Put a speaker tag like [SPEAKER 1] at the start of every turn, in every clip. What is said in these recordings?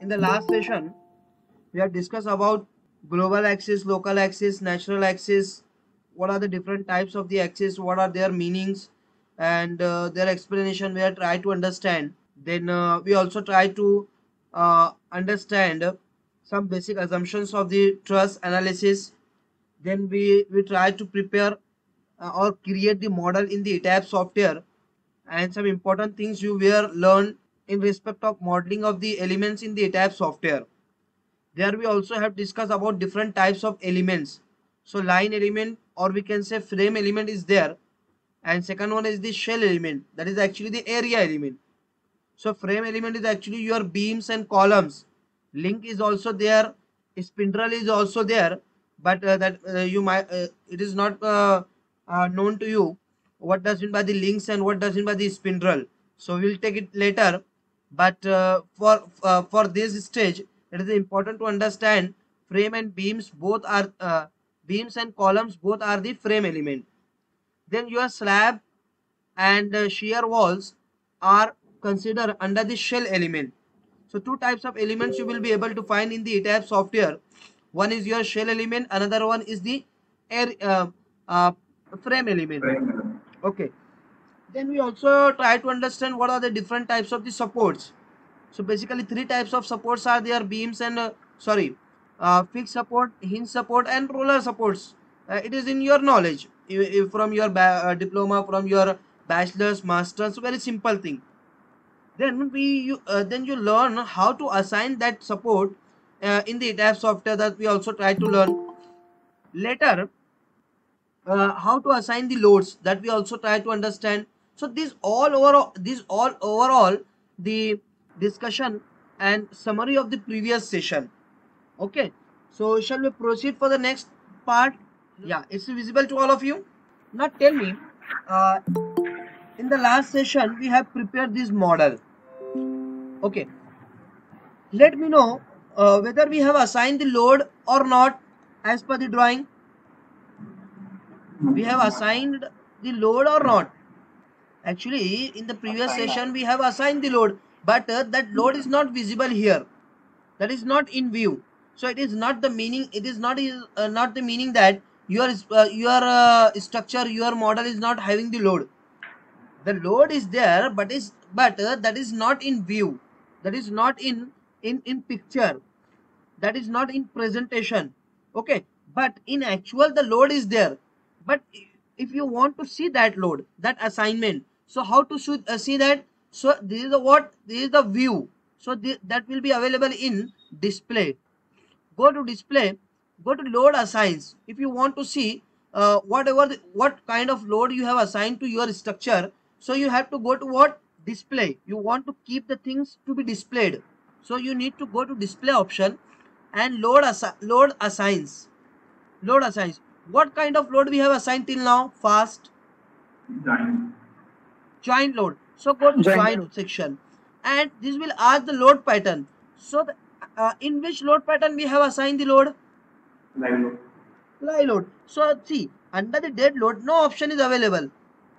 [SPEAKER 1] In the last session, we have discussed about global axis, local axis, natural axis. What are the different types of the axis? What are their meanings and their explanation? We have tried to understand. Then we also try to understand some basic assumptions of the truss analysis. Then we try to prepare or create the model in the ETAP software, and some important things you will learn in respect of modeling of the elements in the ETAP software. There we also have discussed about different types of elements. So line element, or we can say frame element, is there, and second one is the shell element, that is actually the area element. So frame element is actually your beams and columns. Link is also there, spindle is also there, but that you might it is not known to you what does mean by the links and what does mean by the spindle. So we'll take it later. But for this stage, it is important to understand frame and beams both are beams and columns both are the frame element. Then your slab and shear walls are considered under the shell element. So two types of elements you will be able to find in the ETAP software. One is your shell element, another one is the air uh, frame element. Okay. Then we also try to understand what are the different types of the supports. So basically three types of supports are there: beams and fixed support, hinge support, and roller supports. It is in your knowledge from your diploma, from your bachelor's, master's. Very simple thing. Then you learn how to assign that support in the ETAP software, that we also try to learn later. How to assign the loads, that we also try to understand. So this all overall the discussion and summary of the previous session. Okay, so shall we proceed for the next part? Yeah, it's visible to all of you. Now tell me, uh, in the last session we have prepared this model. Okay, let me know whether we have assigned the load or not. As per the drawing, we have assigned the load or not. Actually, in the previous session, we have assigned the load, but that load is not visible here. That is not in view. So it is not the meaning. It is not the meaning that your structure, your model is not having the load. The load is there, but that is not in view. That is not in picture. That is not in presentation. Okay, but in actual the load is there. But if you want to see that load, that assignment, so how to see that? So this is the what, this is the view. So that will be available in display. Go to display, go to load assigns. If you want to see what kind of load you have assigned to your structure, so you have to go to what, display. You want to keep the things to be displayed, so you need to go to display option and load assigns. Load assigns. What kind of load we have assigned till now? Fast joint load. So go to joint section, and this will ask the load pattern. So in which load pattern we have assigned the load? Live load. So see, under the dead load, no option is available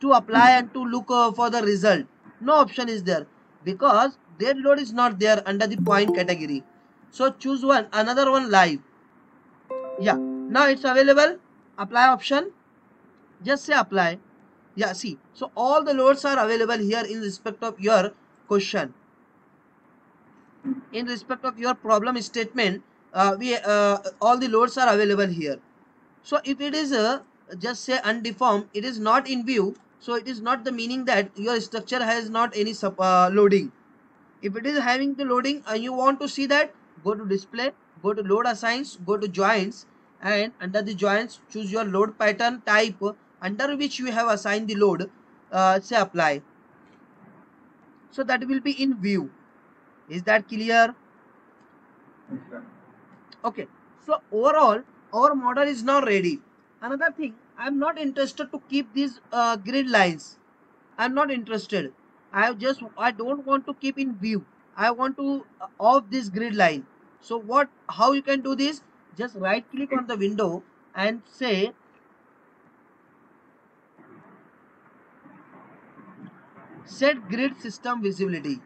[SPEAKER 1] to apply and to look for the result. No option is there, because dead load is not there under the point category. So choose one, another one, live. Yeah, now it's available. Apply option. Just say apply. Yeah, see, so all the loads are available here in respect of your question. In respect of your problem statement, we all the loads are available here. So if it is just say undeformed, it is not in view, so it is not the meaning that your structure has not any loading. If it is having the loading and you want to see that, go to display, go to load assigns, go to joints, and under the joints choose your load pattern type under which you have assigned the load. Say apply. So that will be in view. Is that clear? Okay, so overall our model is now ready. Another thing, I am not interested to keep these grid lines. I am not interested. I don't want to keep in view. I want to off this grid line. So how you can do this? Just right click on the window and say Set grid system visibility.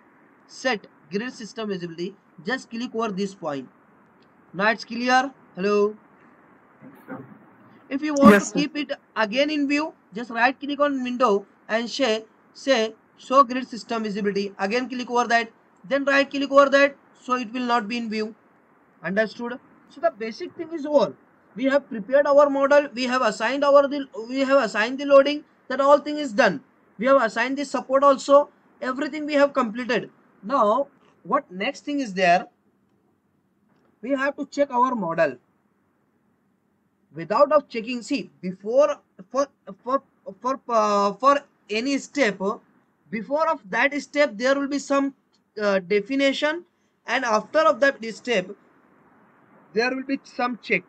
[SPEAKER 1] Set grid system visibility. Just click over this point. Now it's clear. Hello. If you want to
[SPEAKER 2] Yes, sir.
[SPEAKER 1] keep it again in view, just right click on window and say show grid system visibility. Again click over that. Then right click over that, so it will not be in view. Understood? So the basic thing is over. We have prepared our model. We have assigned the loading. That all thing is done. We have assigned the support also. Everything we have completed. Now what next thing is there? We have to check our model. Without of checking, see, before for for for any step, before of that step there will be some definition, and after of that step there will be some check.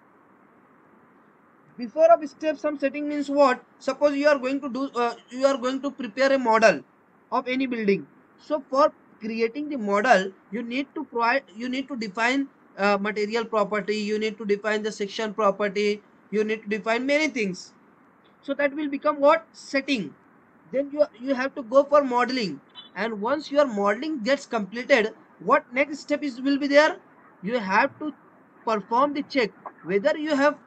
[SPEAKER 1] Before of step some setting means what? Suppose you are going to do you are going to prepare a model of any building. So for creating the model you need to provide, you need to define material property, you need to define the section property, you need to define many things. So that will become what? Setting. Then you have to go for modeling, and once your modeling gets completed, what next step is will be there? You have to perform the check whether you have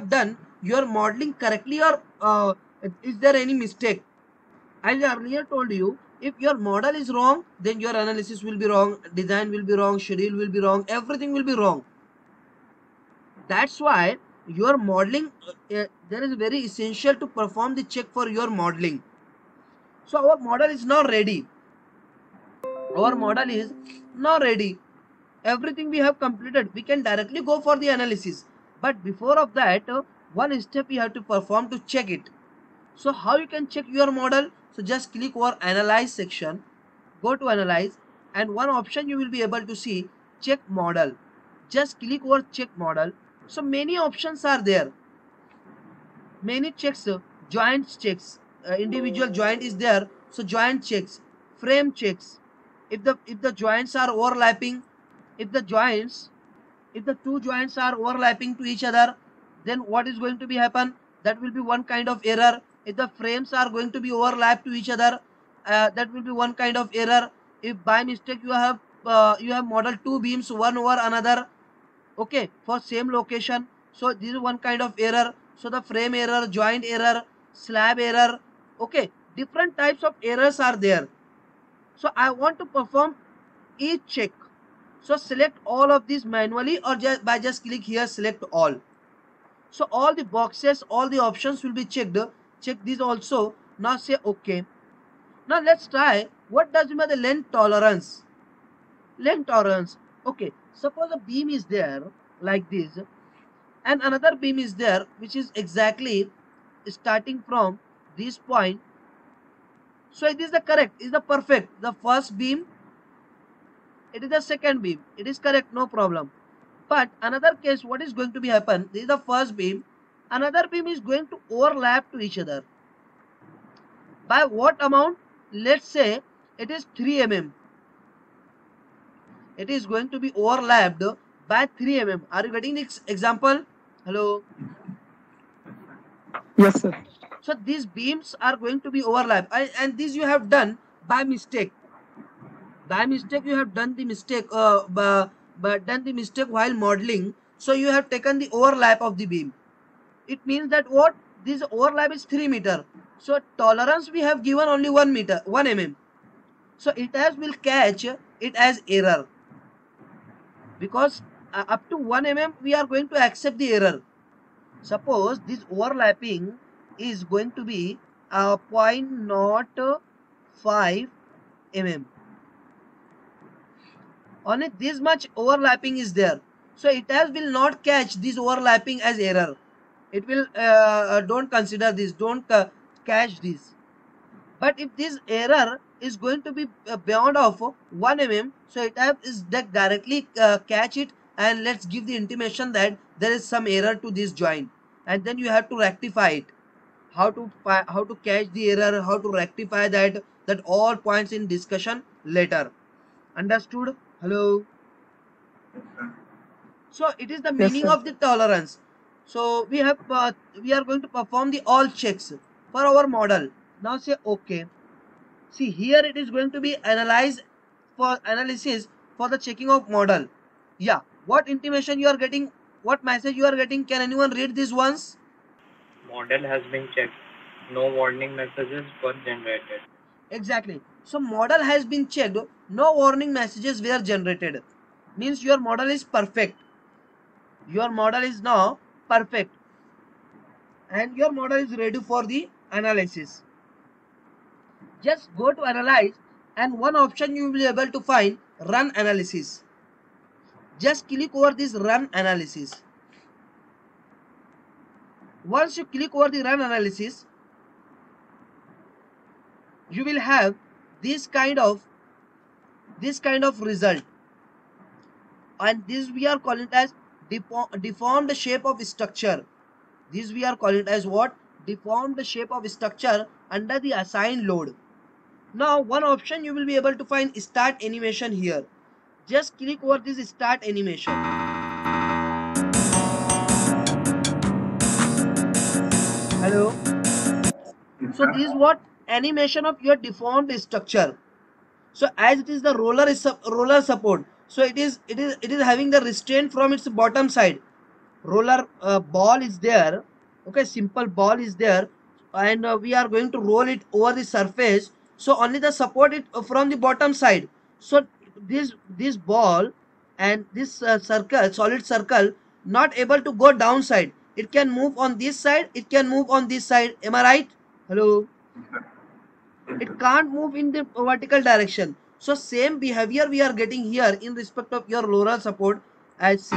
[SPEAKER 1] done your modeling correctly, or is there any mistake. As I earlier told you, if your model is wrong, then your analysis will be wrong, design will be wrong, schedule will be wrong, everything will be wrong. That's why your modeling, there is very essential to perform the check for your modeling. So our model is not ready. Our model is not ready. Everything we have completed. We can directly go for the analysis. But before of that, one step we have to perform to check it. So how you can check your model? So just click over analyze section. Go to analyze, and one option you will be able to see check model. Just click over check model. So many options are there. Many checks, joint checks, individual joint is there, so joint checks, frame checks. If the joints are overlapping, if the joints, if the two joints are overlapping to each other, then what is going to be happen? That will be one kind of error. If the frames are going to be overlapped to each other, that will be one kind of error. If by mistake you have modeled two beams one over another, okay, for same location, so this is one kind of error. So the frame error, joint error, slab error, okay, different types of errors are there. So I want to perform each check. So select all of these manually, or just click here select all. So all the boxes, all the options will be checked. Check this also. Now say okay. Now let's try what does it mean the length tolerance. Length tolerance, okay, suppose a beam is there like this, and another beam is there which is exactly starting from this point. So it is the correct, is the perfect, the first beam, it is the second beam, it is correct, no problem. But another case, what is going to be happen? This is the first beam, another beam is going to overlap to each other. By what amount? Let's say it is 3 mm. It is going to be overlapped by 3 mm. Are you getting this example? Hello.
[SPEAKER 2] Yes, sir.
[SPEAKER 1] So these beams are going to be overlapped, and this you have done by mistake. By mistake you have done the mistake, done the mistake while modeling. So you have taken the overlap of the beam. It means that what? This overlap is 3 meter. So tolerance we have given only 1 meter, 1 mm. So it has will catch it as error, because up to 1 mm we are going to accept the error. Suppose this overlapping is going to be 0.05 mm. Only this much overlapping is there. So it has will not catch this overlapping as error. It will don't consider this, don't catch this. But if this error is going to be beyond of 1 mm, so it is that directly catch it, and let's give the intimation that there is some error to this joint, and then you have to rectify it. How to catch the error, how to rectify that, all points in discussion later. Understood? Hello. So it is the
[SPEAKER 2] Yes,
[SPEAKER 1] meaning
[SPEAKER 2] sir.
[SPEAKER 1] of the tolerance. So we are going to perform the all checks for our model. Now say okay. See here it is going to be analyzed for analysis for the checking of model. Yeah, what intimation you are getting, what message you are getting, can anyone read this once?
[SPEAKER 2] Model has been checked. No warning messages were generated.
[SPEAKER 1] Exactly. So model has been checked, no warning messages were generated. Means your model is perfect. Your model is now perfect and your model is ready for the analysis. Just go to analyze and one option you will be able to find run analysis. Just click over this run analysis. Once you click over the run analysis, you will have this kind of result, and this we are calling it as deformed shape of structure. This we are calling it as what? Deformed shape of structure under the assigned load. Now one option you will be able to find start animation here. Just click over this start animation. Hello. So this is what? Animation of your deformed structure. So as it is the roller support, so it is having the restraint from its bottom side. Roller ball is there. Okay, simple ball is there, and we are going to roll it over the surface. So only the support it from the bottom side. So this ball and this circle, solid circle, not able to go downside. It can move on this side. It can move on this side. Am I right? Hello. It can't move in the vertical direction. So same behavior we are getting here in respect of your lower support as C.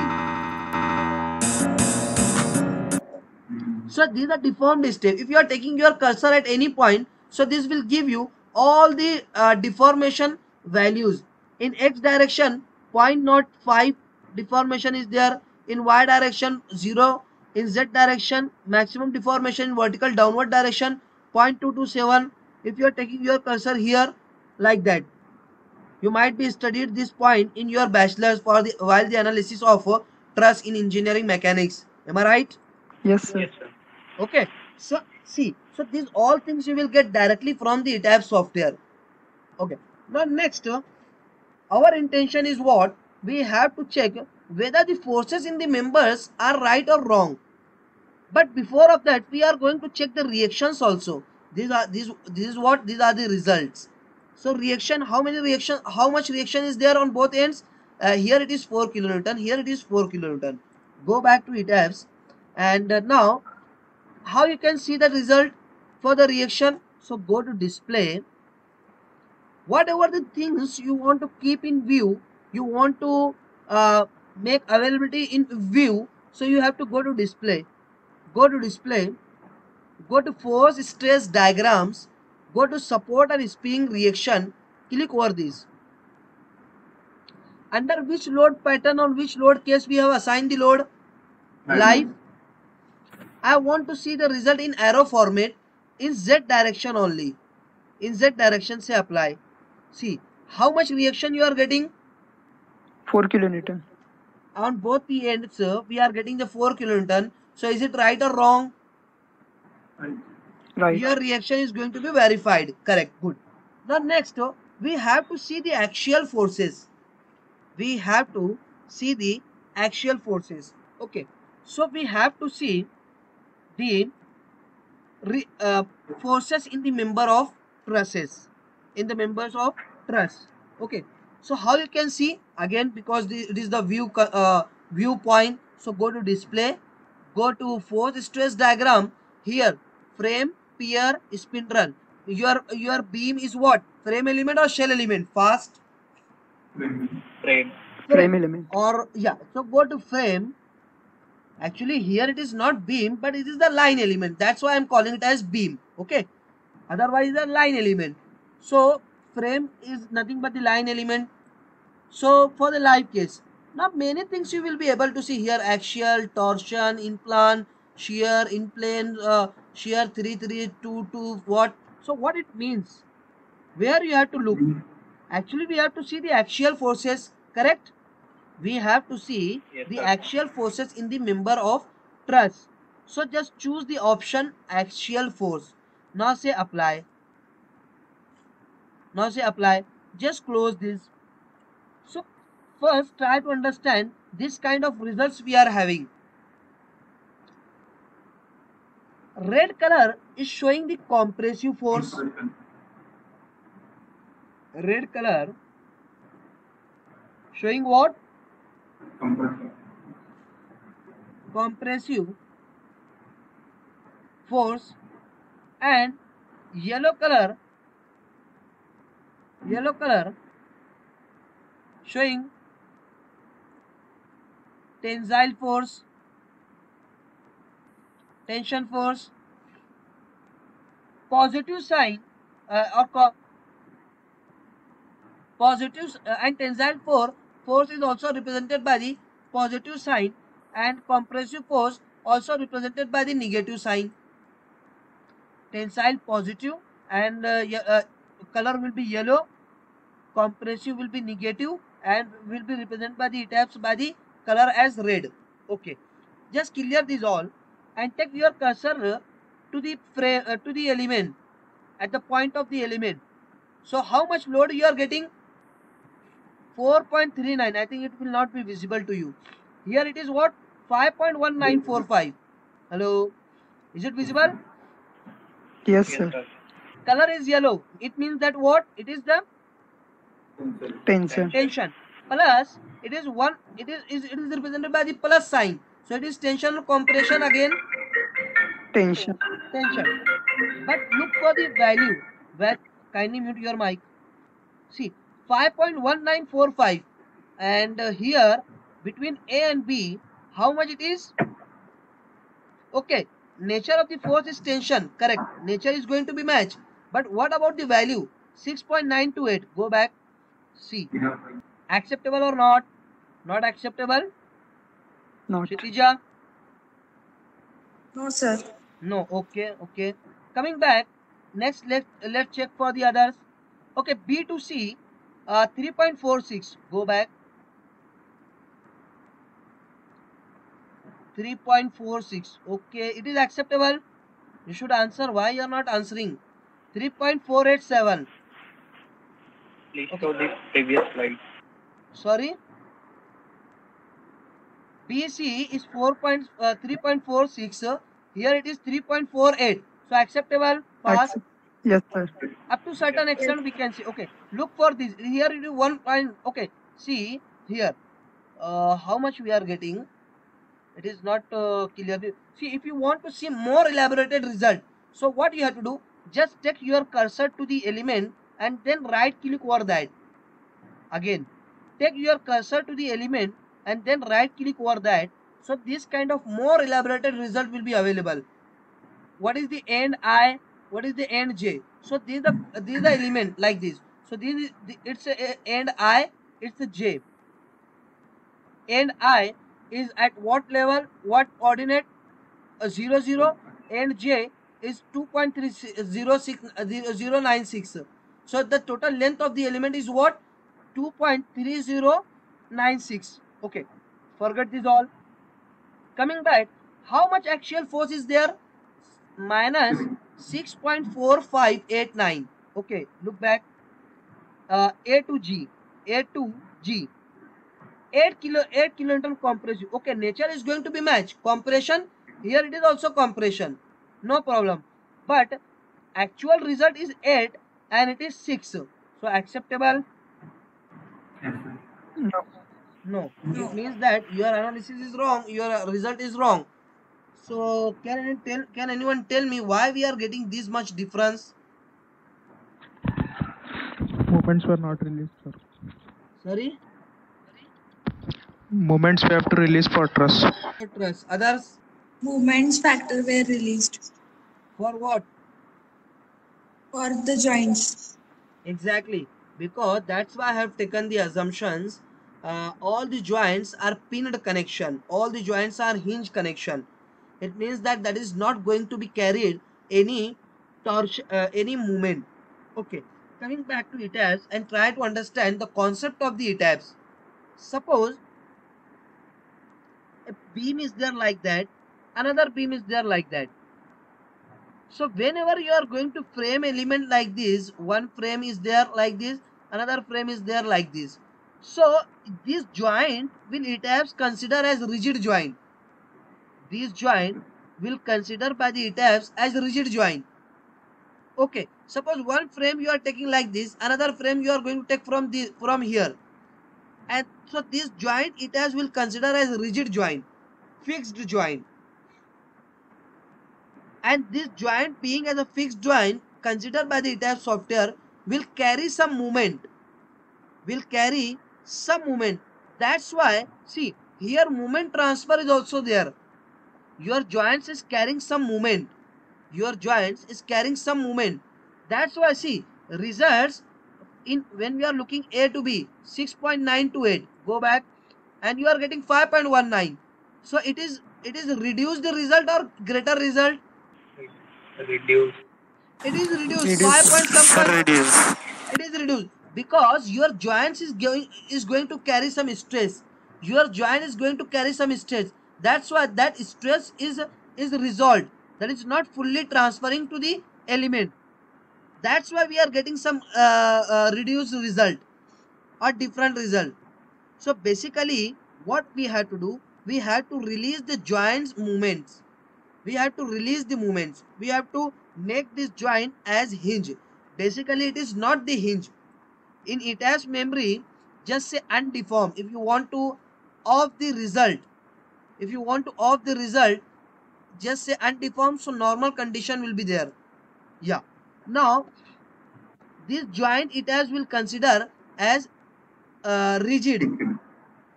[SPEAKER 1] So these are deformed step. If you are taking your cursor at any point, so this will give you all the deformation values. In x direction 0.05 deformation is there, in y direction 0, in z direction maximum deformation in vertical downward direction 0.227. if you are taking your cursor here like that, you might be studied this point in your bachelor's for the while the analysis of truss in engineering mechanics. Am I right?
[SPEAKER 3] Yes, sir.
[SPEAKER 2] Yes, sir.
[SPEAKER 1] Okay, so see, so these all things you will get directly from the ETABS software. Okay, now next, our intention is what? We have to check whether the forces in the members are right or wrong. But before of that, we are going to check the reactions also. These are these is what? These are the results. So reaction, how much reaction is there on both ends? Here it is 4 kilonewton, here it is 4 kilonewton. Go back to ETABS, and now how you can see the result for the reaction. So go to display. Whatever the things you want to keep in view, you want to make availability in view, so you have to go to display. Go to display, go to force stress diagrams, go to support and spring reaction, click over this. Under which load pattern, on which load case we have assigned the load? Live. I want to see the result in arrow format in Z direction only. In Z direction say apply. See how much reaction you are getting?
[SPEAKER 3] 4 kilonewton.
[SPEAKER 1] On both the ends we are getting the 4 kilonewton. So is it right or wrong?
[SPEAKER 3] Right.
[SPEAKER 1] Your reaction is going to be verified. Correct. Good. Now next we have to see the axial forces. We have to see the axial forces. Okay. So we have to see the forces in the member of trusses, in the members of truss. Okay, so how you can see? Again, because it is the viewpoint, so go to display, go to force stress diagram. Here frame, pier, spindle. Your beam is what? Frame element or shell element? Fast.
[SPEAKER 2] Frame.
[SPEAKER 3] Frame element.
[SPEAKER 1] Or yeah, so go to frame. Actually here it is not beam, but it is the line element. That's why I'm calling it as beam. Okay, otherwise the line element. So frame is nothing but the line element. So for the live case, now many things you will be able to see here: axial, torsion, in-plane, shear, in-plane, shear 3322, what? So what it means? Where you have to look? Actually we have to see the axial forces, correct? We have to see the axial forces in the member of truss. So just choose the option axial force. Now say apply. Now say apply. Just close this. So first try to understand this kind of results we are having. Red color is showing the compressive force. Red color showing what? Compressive force. And yellow color showing tensile force, tension force. Positive sign positive and tensile force is also represented by the positive sign, and compressive force also represented by the negative sign. Tensile positive and color will be yellow, compressive will be negative and will be represented by the tabs by the color as red. Okay, just clear this all and take your cursor to the frame to the element at the point of the element. So how much load you are getting? 4.39. I think it will not be visible to you. Here it is what? 5.1945. Hello, is it visible?
[SPEAKER 3] Yes,
[SPEAKER 2] Yes,
[SPEAKER 3] sir.
[SPEAKER 2] sir.
[SPEAKER 1] Color is yellow. It means that what? It is the
[SPEAKER 3] Tension.
[SPEAKER 1] tension. Plus it is one. It is represented by the plus sign. So it is tension or compression again.
[SPEAKER 3] Tension.
[SPEAKER 1] Tension. But look for the value. Well, kindly mute your mic. See, 5.1945, and here between A and B, how much it is? Okay, nature of the force is tension. Correct. Nature is going to be match. But what about the value? 6.928. Go back. See, acceptable or not? Not acceptable.
[SPEAKER 3] Not.
[SPEAKER 1] Kshitija?
[SPEAKER 4] No, sir.
[SPEAKER 1] No. Okay. Okay. Coming back. Next, let's check for the others. Okay, B to C, 3.46. Go back. 3.46. Okay, it is acceptable. You should answer. Why you are not answering? 3.487.
[SPEAKER 2] Please
[SPEAKER 1] Okay.
[SPEAKER 2] show the previous slide.
[SPEAKER 1] Sorry. BC is 3.46. Here it is 3.48. So acceptable. Pass.
[SPEAKER 3] Accept. Yes, sir.
[SPEAKER 1] Up to certain extent we can see. Okay. Look for this. Here it is 1 point. Okay. See here. How much we are getting? It is not clear. See, if you want to see more elaborated result, so what you have to do? Just take your cursor to the element and then right click over that. Again, take your cursor to the element and then right click over that. So this kind of more elaborated result will be available. What is the end I? What is the end J? So these are the element like this. So this is it's a end I. It's a J. End I is at what level? What coordinate? 0 0, and J is 2.3096. So the total length of the element is what? 2.3096. Okay, forget this all. Coming back, how much axial force is there? Minus 6.4589. Okay, look back. A to G. 8 kilonewton compression. Okay, nature is going to be match. Compression, here it is also compression. No problem. But actual result is 8 and it is 6. So acceptable?
[SPEAKER 3] No.
[SPEAKER 1] No.
[SPEAKER 4] No.
[SPEAKER 1] It means that your analysis is wrong, your result is wrong. So can anyone tell me why we are getting this much difference?
[SPEAKER 5] Moments were not released, sir.
[SPEAKER 1] Sorry?
[SPEAKER 5] Moments we have to release for truss.
[SPEAKER 1] Trust. Others?
[SPEAKER 4] Movements factor were released
[SPEAKER 1] For what?
[SPEAKER 4] for the joints.
[SPEAKER 1] Exactly, because that's why I have taken the assumptions. All the joints are pinned connection, all the joints are hinge connection. It means that that is not going to be carried any torsion, any movement. Okay, coming back to ETABS and try to understand the concept of the ETABS. Suppose a beam is there like that, another beam is there like that. So whenever you are going to frame element like this, one frame is there like this, another frame is there like this. So this joint will ETABS consider as rigid joint. This joint will consider by the ETABS as rigid joint. Okay, suppose one frame you are taking like this, another frame you are going to take from here, and so this joint ETABS will consider as rigid joint, fixed joint. And this joint being as a fixed joint considered by the ETABS software will carry some movement, that's why see here movement transfer is also there. Your joints is carrying some movement, that's why see results in when we are looking A to B 6.928, go back, and you are getting 5.19. So it is reduced the result or greater result?
[SPEAKER 2] Reduce.
[SPEAKER 1] It is reduced.
[SPEAKER 3] It
[SPEAKER 1] 5
[SPEAKER 3] is
[SPEAKER 1] point some point.
[SPEAKER 3] reduced.
[SPEAKER 1] It is reduced because your joints is going to carry some stress. Your joint is going to carry some stress. That's why that stress is resolved. That is not fully transferring to the element. That's why we are getting some reduced result or different result. So basically, what we have to do, we have to release the joints movements. We have to release the movements. We have to make this joint as hinge. Basically, it is not the hinge. In ETABS memory, just say undeformed. If you want to off the result, just say undeformed. So normal condition will be there. Yeah. Now this joint ETABS will consider as rigid.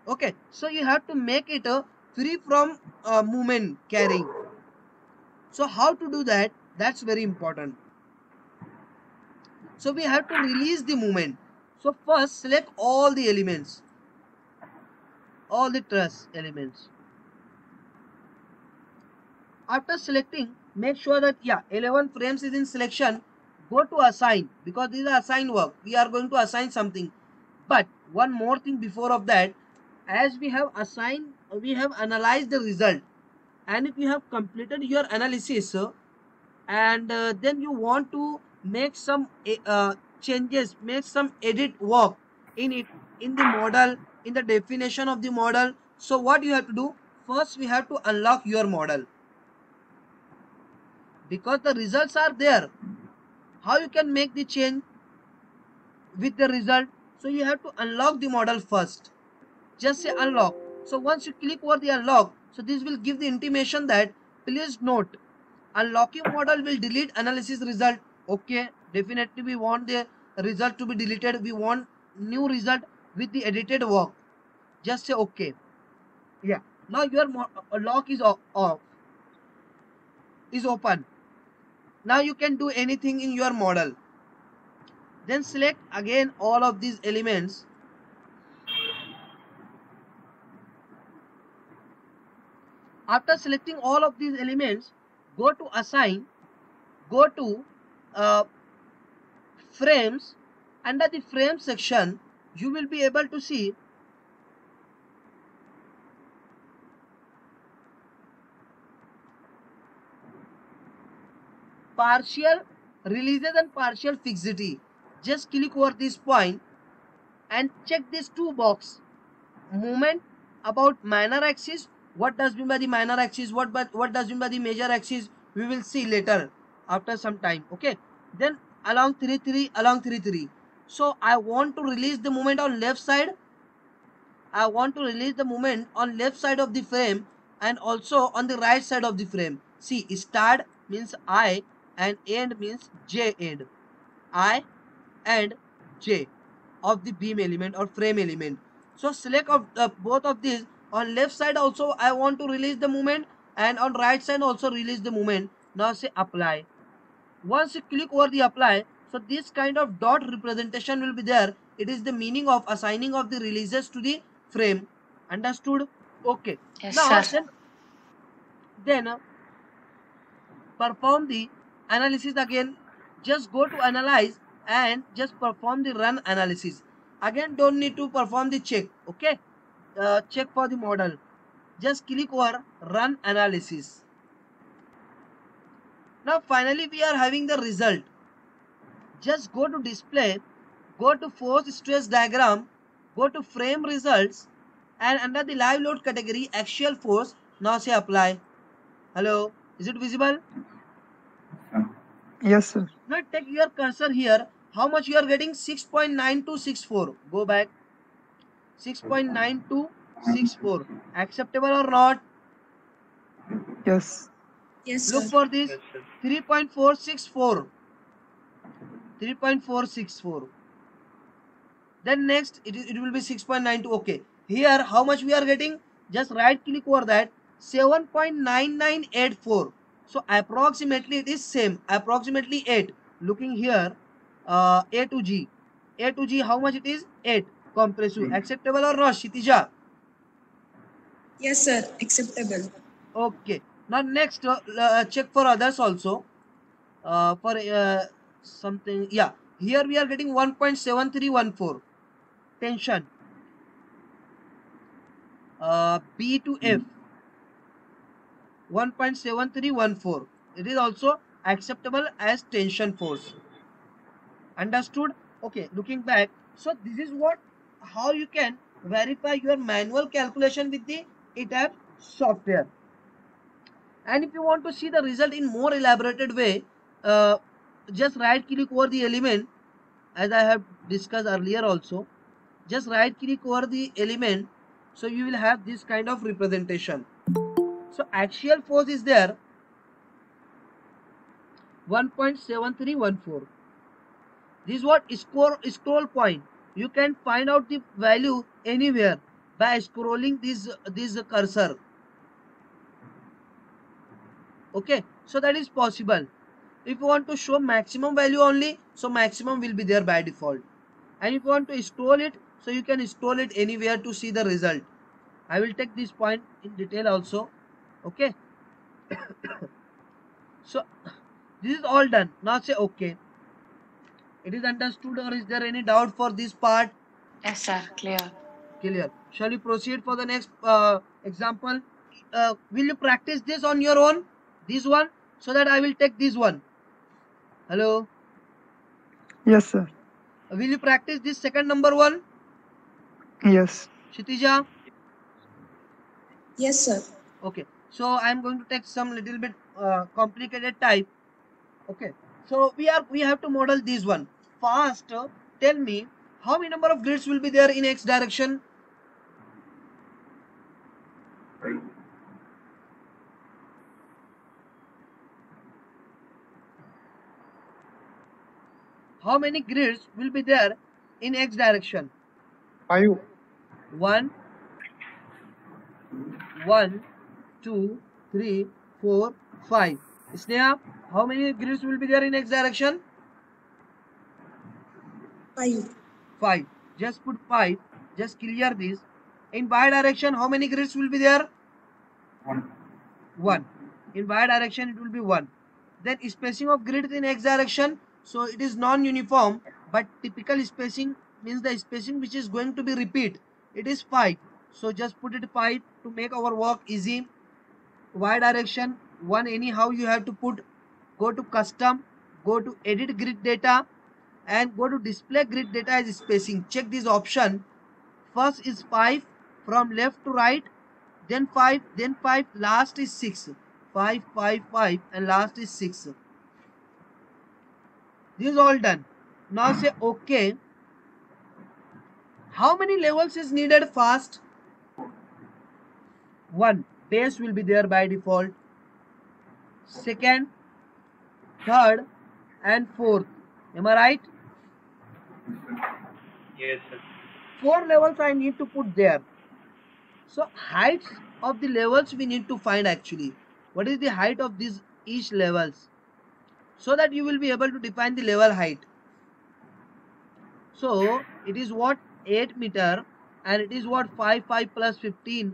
[SPEAKER 1] Okay. So you have to make it free from movement carrying. So how to do that? That's very important. So we have to release the movement. So first select all the elements, all the truss elements. After selecting, make sure that 11 frames is in selection. Go to assign, because this is assign work. We are going to assign something. But one more thing before of that, as we have assigned, we have analyzed the result. And if you have completed your analysis and then you want to make some changes, make some edit work in it, in the model, in the definition of the model. So what you have to do, first we have to unlock your model, because the results are there. How you can make the change with the result? So you have to unlock the model first. Just say unlock. So once you click over the unlock, so this will give the intimation that please note unlocking model will delete analysis result. Okay, definitely we want the result to be deleted. We want new result with the edited work. Just say okay. Yeah. Now your lock is off, is open. Now you can do anything in your model. Then select again all of these elements. After selecting all of these elements, go to assign, go to frames. Under the frame section, you will be able to see partial releases and partial fixity. Just click over this point and check these two box. Movement about minor axis. What does mean by the minor axis? What does mean by the major axis? We will see later after some time. Okay. Then along 3 3. So I want to release the movement on left side. I want to release the movement on left side of the frame and also on the right side of the frame. See, start means I and end means J end. I and J of the beam element or frame element. So select of both of these. On left side also I want to release the movement, and on right side also release the movement. Now say apply. Once you click over the apply, so this kind of dot representation will be there. It is the meaning of assigning of the releases to the frame. Understood? Okay.
[SPEAKER 6] Yes,
[SPEAKER 1] Now
[SPEAKER 6] sir.
[SPEAKER 1] then perform the analysis again. Just go to analyze and just perform the run analysis. Again, don't need to perform the check. Okay. Check for the model. Just click over run analysis. Now finally we are having the result. Just go to display, go to force stress diagram, go to frame results, and under the live load category axial force, now say apply. Hello, is it visible?
[SPEAKER 3] Yes, sir.
[SPEAKER 1] Now take your cursor here. How much you are getting? 6.9264. Go back. 6.9264. Acceptable or not?
[SPEAKER 3] Yes.
[SPEAKER 4] Yes,
[SPEAKER 1] Look
[SPEAKER 4] sir.
[SPEAKER 1] for this.
[SPEAKER 2] Yes, sir.
[SPEAKER 1] 3.464. 3.464. Then next it will be 6.92. Okay. Here how much we are getting? Just right click over that. 7.9984. So approximately it is same. Approximately 8. Looking here, A to G. A to G how much it is? 8. Compressive. Acceptable or not, Shitija?
[SPEAKER 4] Yes, sir. Acceptable.
[SPEAKER 1] Okay. Now next check for others also. For something, yeah. Here we are getting 1.7314 tension. B to F 1.7314. It is also acceptable as tension force. Understood? Okay, looking back. So this is what, how you can verify your manual calculation with the ETAP software. And if you want to see the result in more elaborated way, uh, just right click over the element, as I have discussed earlier also. Just right click over the element, so you will have this kind of representation. So axial force is there, 1.7314. This is what scroll point. You can find out the value anywhere by scrolling this cursor. Okay, so that is possible. If you want to show maximum value only, so maximum will be there by default. And if you want to scroll it, so you can scroll it anywhere to see the result. I will take this point in detail also. Okay. So this is all done. Now say okay. It is understood, or is there any doubt for this part?
[SPEAKER 6] Yes, sir. Clear.
[SPEAKER 1] Clear. Shall we proceed for the next example? Will you practice this on your own? This one, so that I will take this one. Hello.
[SPEAKER 3] Yes, sir.
[SPEAKER 1] Will you practice this second number one?
[SPEAKER 3] Yes.
[SPEAKER 1] Shitija?
[SPEAKER 4] Yes, sir.
[SPEAKER 1] Okay. So I am going to take some little bit complicated type. Okay. So we have to model this one. First, tell me how many number of grids will be there in X direction? How many grids will be there in X direction?
[SPEAKER 5] 5.
[SPEAKER 1] 1, 1, 2, 3, 4, 5. Sneha, how many grids will be there in X direction?
[SPEAKER 4] 5.
[SPEAKER 1] 5. Just put 5. Just clear this. In Y direction, how many grids will be there? 1. In Y direction, it will be 1. Then spacing of grids in X direction. So it is non-uniform, but typical spacing means the spacing which is going to be repeat. It is 5. So just put it 5 to make our work easy. Y direction 1, anyhow you have to put. Go to custom, go to edit grid data, and go to display grid data as spacing. Check this option. First is 5 from left to right, then 5, then 5, last is 6. 5, 5, 5, and last is 6. This is all done. Now say okay. How many levels is needed first? 1. Base will be there by default. Second, third, and fourth. Am I right?
[SPEAKER 2] Yes, sir.
[SPEAKER 1] 4 levels I need to put there. So heights of the levels we need to find actually. What is the height of these each levels? So that you will be able to define the level height. So it is what 8 meter, and it is what 5 plus 15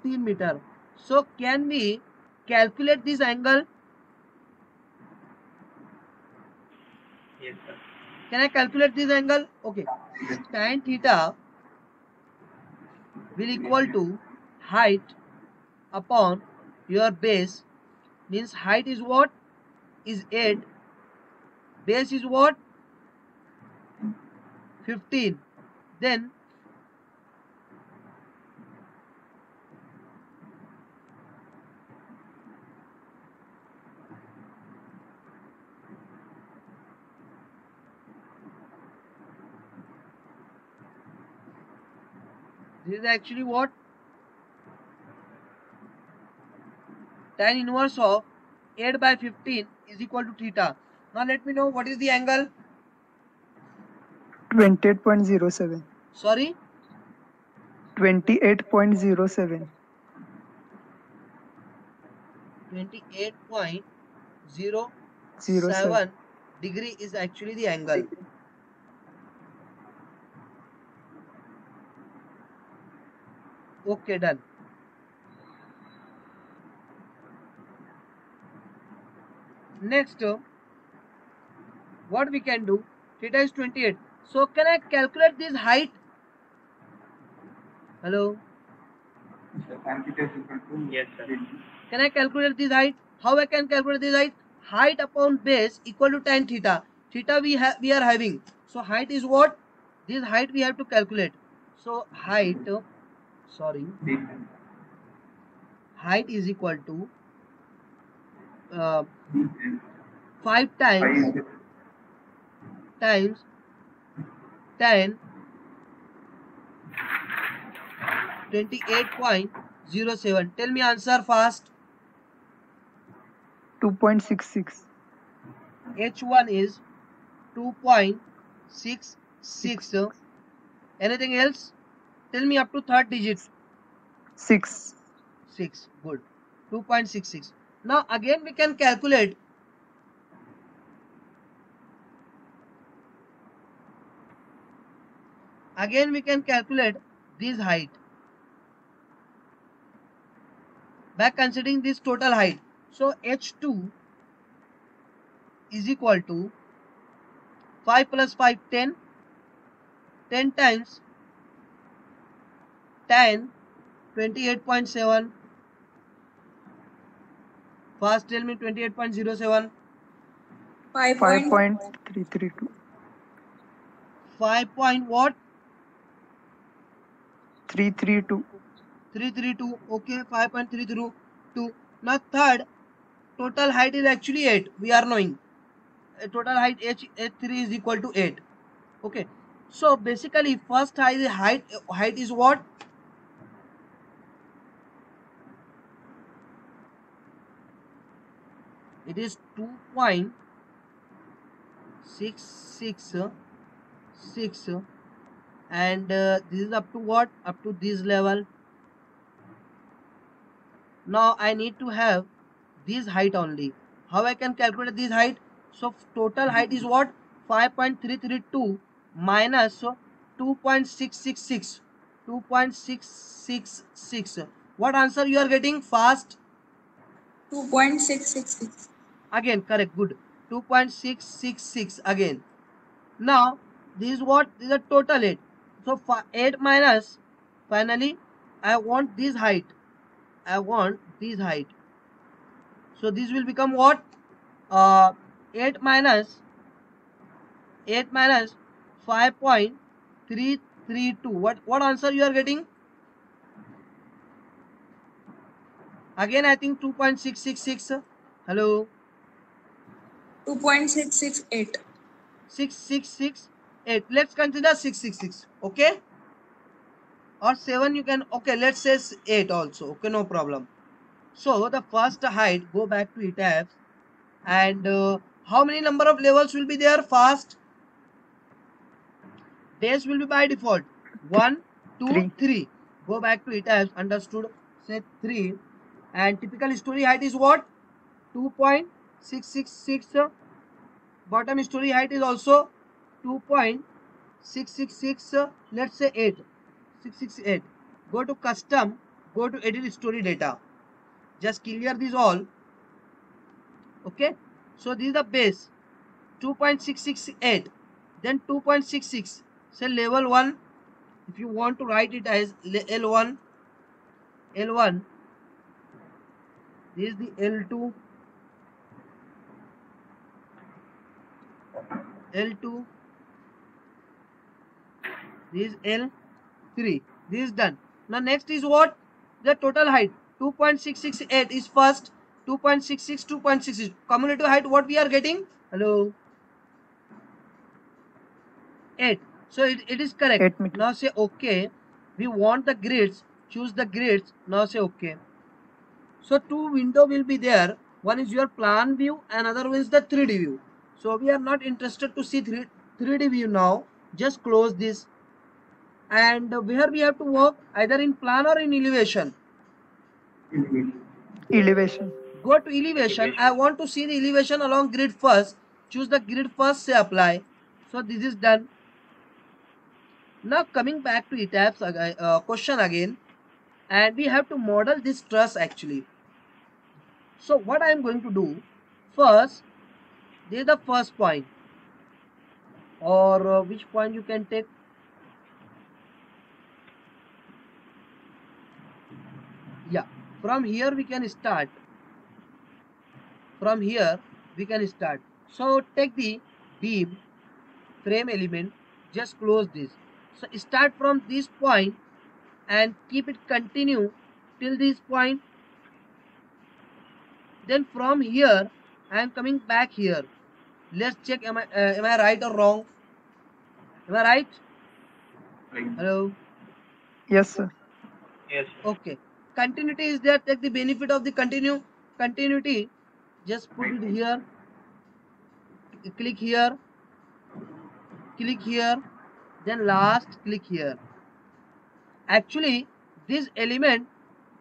[SPEAKER 1] meter. So can we calculate this angle?
[SPEAKER 2] Yes, sir.
[SPEAKER 1] Can I calculate this angle? Okay. Tan theta will equal to height upon your base, means height is what? is 8, base is what? 15. Then this is actually what? Tan inverse of 8 by 15 is equal to theta. Now let me know what is the angle.
[SPEAKER 3] 28.07.
[SPEAKER 1] Sorry,
[SPEAKER 3] 28.07.
[SPEAKER 1] 28.07 degree is actually the angle. Okay, done. Next, what we can do? Theta is 28. So can I calculate this height? Hello?
[SPEAKER 2] Yes, sir.
[SPEAKER 1] Can I calculate this height? How I can calculate this height? Height upon base equal to tan theta. Theta we are having. So height is what? This height we have to calculate. So height is equal to 5 times tan 28.07. Tell me answer fast.
[SPEAKER 3] 2.66.
[SPEAKER 1] H1 is 2.66. Anything else? Tell me up to third digit.
[SPEAKER 3] 6.
[SPEAKER 1] 6. Good. 2.66. Now again we can calculate. Again we can calculate this height by considering this total height. So H2 is equal to 5 plus 5, 10. 10 times tan 28.7. First tell me 28.07.
[SPEAKER 3] 5.332.
[SPEAKER 1] 5 point what?
[SPEAKER 3] 332.
[SPEAKER 1] 332. Okay, 5.332. Now third, total height is actually 8. We are knowing. Total height H3 is equal to 8. Okay. So basically first height is what? It is 2.666 and this is up to what? Up to this level. Now I need to have this height only. How I can calculate this height? So total height is what? 5.332 minus 2.666. 2.666. What answer you are getting? Fast.
[SPEAKER 4] 2.666.
[SPEAKER 1] Again, correct. Good. 2.666 again. Now this is what? This is a total 8. So 8 minus, finally I want this height. I want this height. So this will become what? 8 minus 5.332. What answer you are getting? Again I think 2.666. Hello?
[SPEAKER 4] 2.668.
[SPEAKER 1] 6668. Let's consider 666. Okay? Or 7 you can. Okay, let's say 8 also. Okay, no problem. So the first height, go back to tabs, and how many number of levels will be there? Fast. Base will be by default 1, 2, 3. Go back to tabs. Understood? Say 3. And typical story height is what? 2.666. Bottom story height is also 2.666. Let's say 8. 668. Go to custom. Go to edit story data. Just clear this all. Okay. So this is the base 2.668. Then 2.66. Say level 1. If you want to write it as L1. L1. This is the L2. L2, this is L3. This is done. Now next is what? The total height. 2.668 is first. 2.66, 2.66. Cumulative height, what we are getting? Hello? 8. So it is correct.
[SPEAKER 3] 8 meters.
[SPEAKER 1] Now say okay. We want the grids. Choose the grids. Now say okay. So two window will be there. One is your plan view, another one is the 3D view. So we are not interested to see 3D view now. Just close this. And where we have to work, either in plan or in elevation.
[SPEAKER 3] Elevation.
[SPEAKER 1] Go to elevation. I want to see the elevation along grid first. Choose the grid first, say apply. So this is done. Now coming back to ETABS question again, and we have to model this truss actually. So what I am going to do, first, this is the first point, or which point you can take. Yeah, from here we can start. From here we can start. So take the beam frame element, just close this. So start from this point and keep it continue till this point. Then from here I am coming back here. Let's check, am I right or wrong? Am I right? Hello?
[SPEAKER 3] Yes, sir.
[SPEAKER 2] Yes.
[SPEAKER 1] Okay. Continuity is there. Take the benefit of the continuity. Just put it here. Click here. Click here. Then last click here. Actually, this element,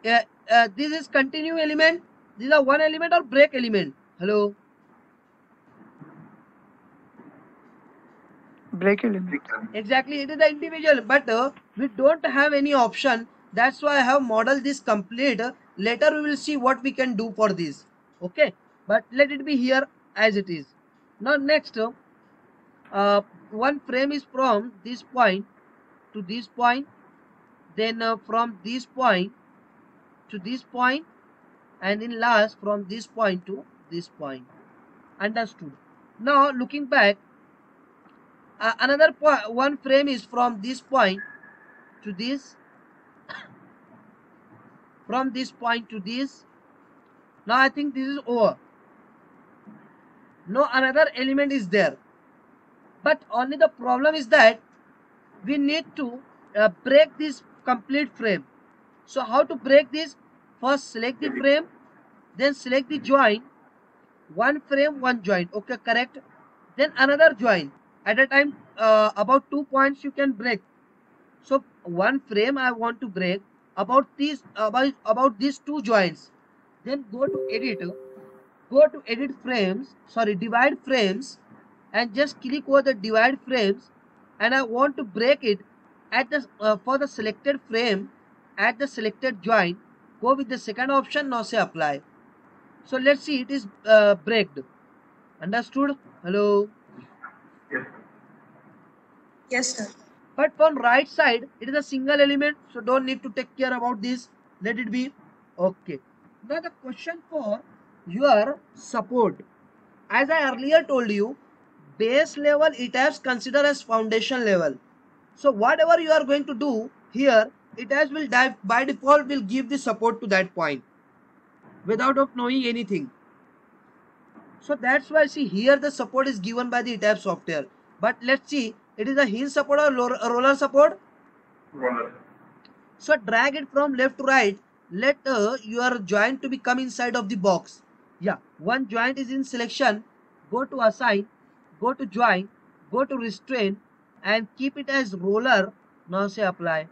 [SPEAKER 1] this is continue element. These are one element or break element. Hello?
[SPEAKER 3] Break element.
[SPEAKER 1] Exactly, it is the individual, but we don't have any option. That's why I have modeled this complete. Later we will see what we can do for this. Okay, but let it be here as it is. Now next, one frame is from this point to this point, then from this point to this point, and in last from this point to this point. Understood? Now looking back, another one frame is from this point to this, from this point to this. Now I think this is over. No another element is there, but only the problem is that we need to break this complete frame. So how to break this? First select the frame, then select the joint. One frame, one joint. Okay, correct. Then another joint. At a time, about 2 points you can break. So one frame I want to break about these two joints. Then go to edit frames, sorry, divide frames, and just click over the divide frames, and I want to break it at the for the selected frame at the selected joint. Go with the second option. Now say apply. So let's see, it is breaked. Understood? Hello?
[SPEAKER 4] Yes, sir.
[SPEAKER 1] But from right side, it is a single element, so don't need to take care about this. Let it be. Okay. Now the question for your support. As I earlier told you, base level ETABS consider as foundation level. So whatever you are going to do here, ETABS will by default will give the support to that point without of knowing anything. So that's why see here the support is given by the ETABS software. But let's see, it is a hinge support or roller support. So drag it from left to right. Let your joint to be come inside of the box. Yeah, one joint is in selection. Go to assign, go to joint, go to restrain, and keep it as roller. Now say apply.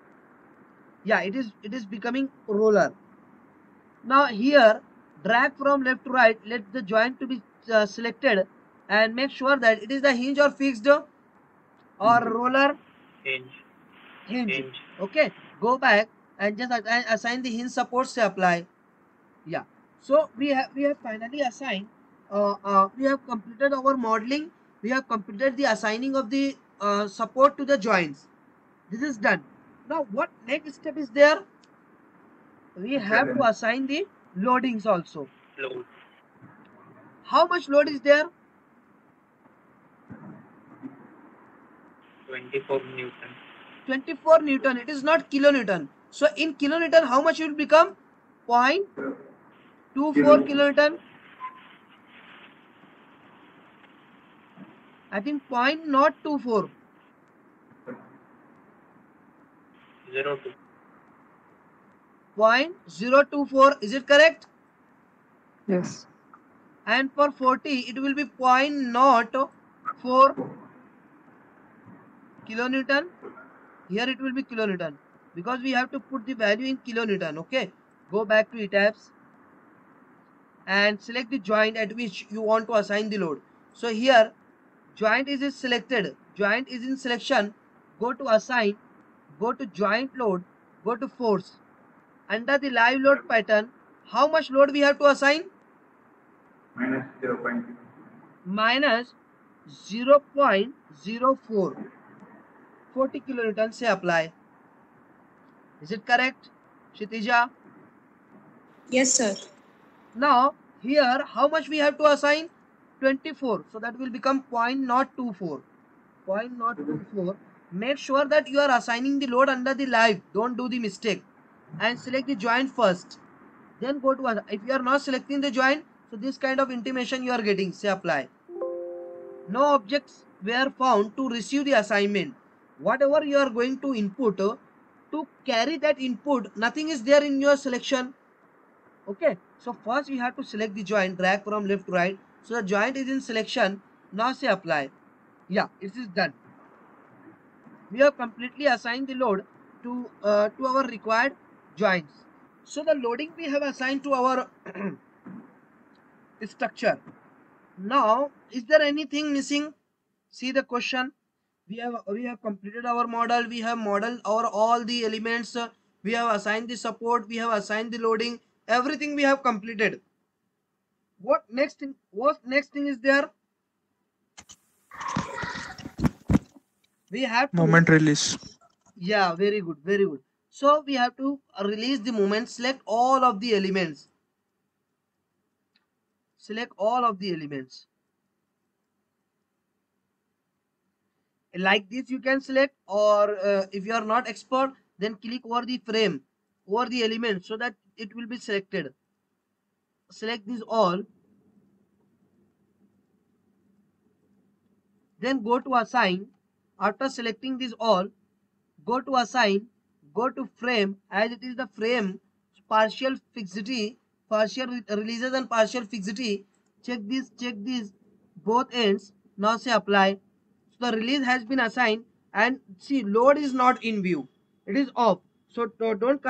[SPEAKER 1] Yeah, it is becoming roller. Now here drag from left to right. Let the joint to be selected, and make sure that it is the hinge or fixed or roller. Hinge. Okay, go back and just assign the hinge support, say apply. Yeah, so we have finally assigned, we have completed our modeling, we have completed the assigning of the support to the joints. This is done. Now what next step is there? We have to assign the loadings also.
[SPEAKER 2] Load.
[SPEAKER 1] How much load is there?
[SPEAKER 2] 24 Newton.
[SPEAKER 1] 24 Newton. It is not kilonewton. So in kilonewton, how much it will become? 0.24 kilonewton. I think 0.24.
[SPEAKER 2] 02.
[SPEAKER 1] 0.024. Is it correct?
[SPEAKER 3] Yes.
[SPEAKER 1] And for 40, it will be 0.04 kilonewton. Here it will be kilonewton because we have to put the value in kilonewton. Okay, go back to ETABS and select the joint at which you want to assign the load. So here joint is selected, joint is in selection. Go to assign, go to joint load, go to force. Under the live load pattern, how much load we have to assign? Minus 0.04. 40 kilonewton से apply. Is it correct, Kshitija?
[SPEAKER 4] Yes, sir.
[SPEAKER 1] Now here how much we have to assign? 24. So that will become 0.024. 0.024. Make sure that you are assigning the load under the live. Don't do the mistake. And select the joint first. Then go to, if you are not selecting the joint, so this kind of intimation you are getting. Say apply. No objects were found to receive the assignment. Whatever you are going to input, to carry that input, nothing is there in your selection. Okay, so first we have to select the joint, drag from left to right. So the joint is in selection. Now say apply. Yeah, it is done. We have completely assigned the load to our required joints. So the loading we have assigned to our structure. Now, is there anything missing? See the question. We have completed our model. We have modeled our all the elements. We have assigned the support. We have assigned the loading. Everything we have completed. What next thing? What next thing is there? We have to
[SPEAKER 5] Moment release.
[SPEAKER 1] Yeah, very good, very good. So we have to release the moment. Select all of the elements. Select all of the elements. Like this you can select, or if you are not expert, then click over the frame, over the element, so that it will be selected. Select these all, then go to assign. After selecting these all, go to assign, go to frame, as it is the frame partial fixity, partial releases and partial fixity. Check this both ends. Now say apply. So the release has been assigned, and see load is not in view, it is off. So don't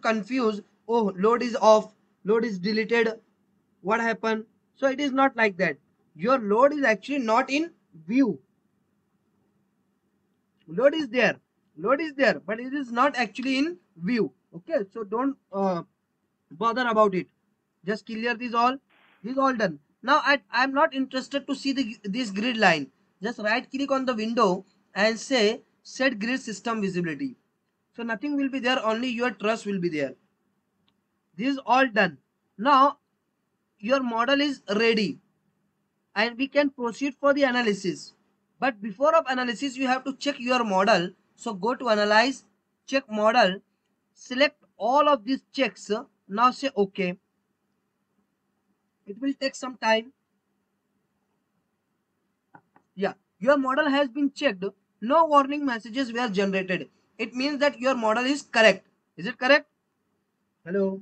[SPEAKER 1] confuse. Oh, load is off, load is deleted, what happened? So it is not like that. Your load is actually not in view. Load is there, but it is not actually in view. Okay, so don't bother about it. Just clear this all. This all done. Now I'm not interested to see this grid line. Just right click on the window and say set grid system visibility. So nothing will be there, only your truss will be there. This is all done. Now your model is ready and we can proceed for the analysis. But before of analysis, you have to check your model. So go to analyze, check model, select all of these checks. Now say okay. It will take some time. Yeah, your model has been checked. No warning messages were generated. It means that your model is correct. Is it correct? Hello.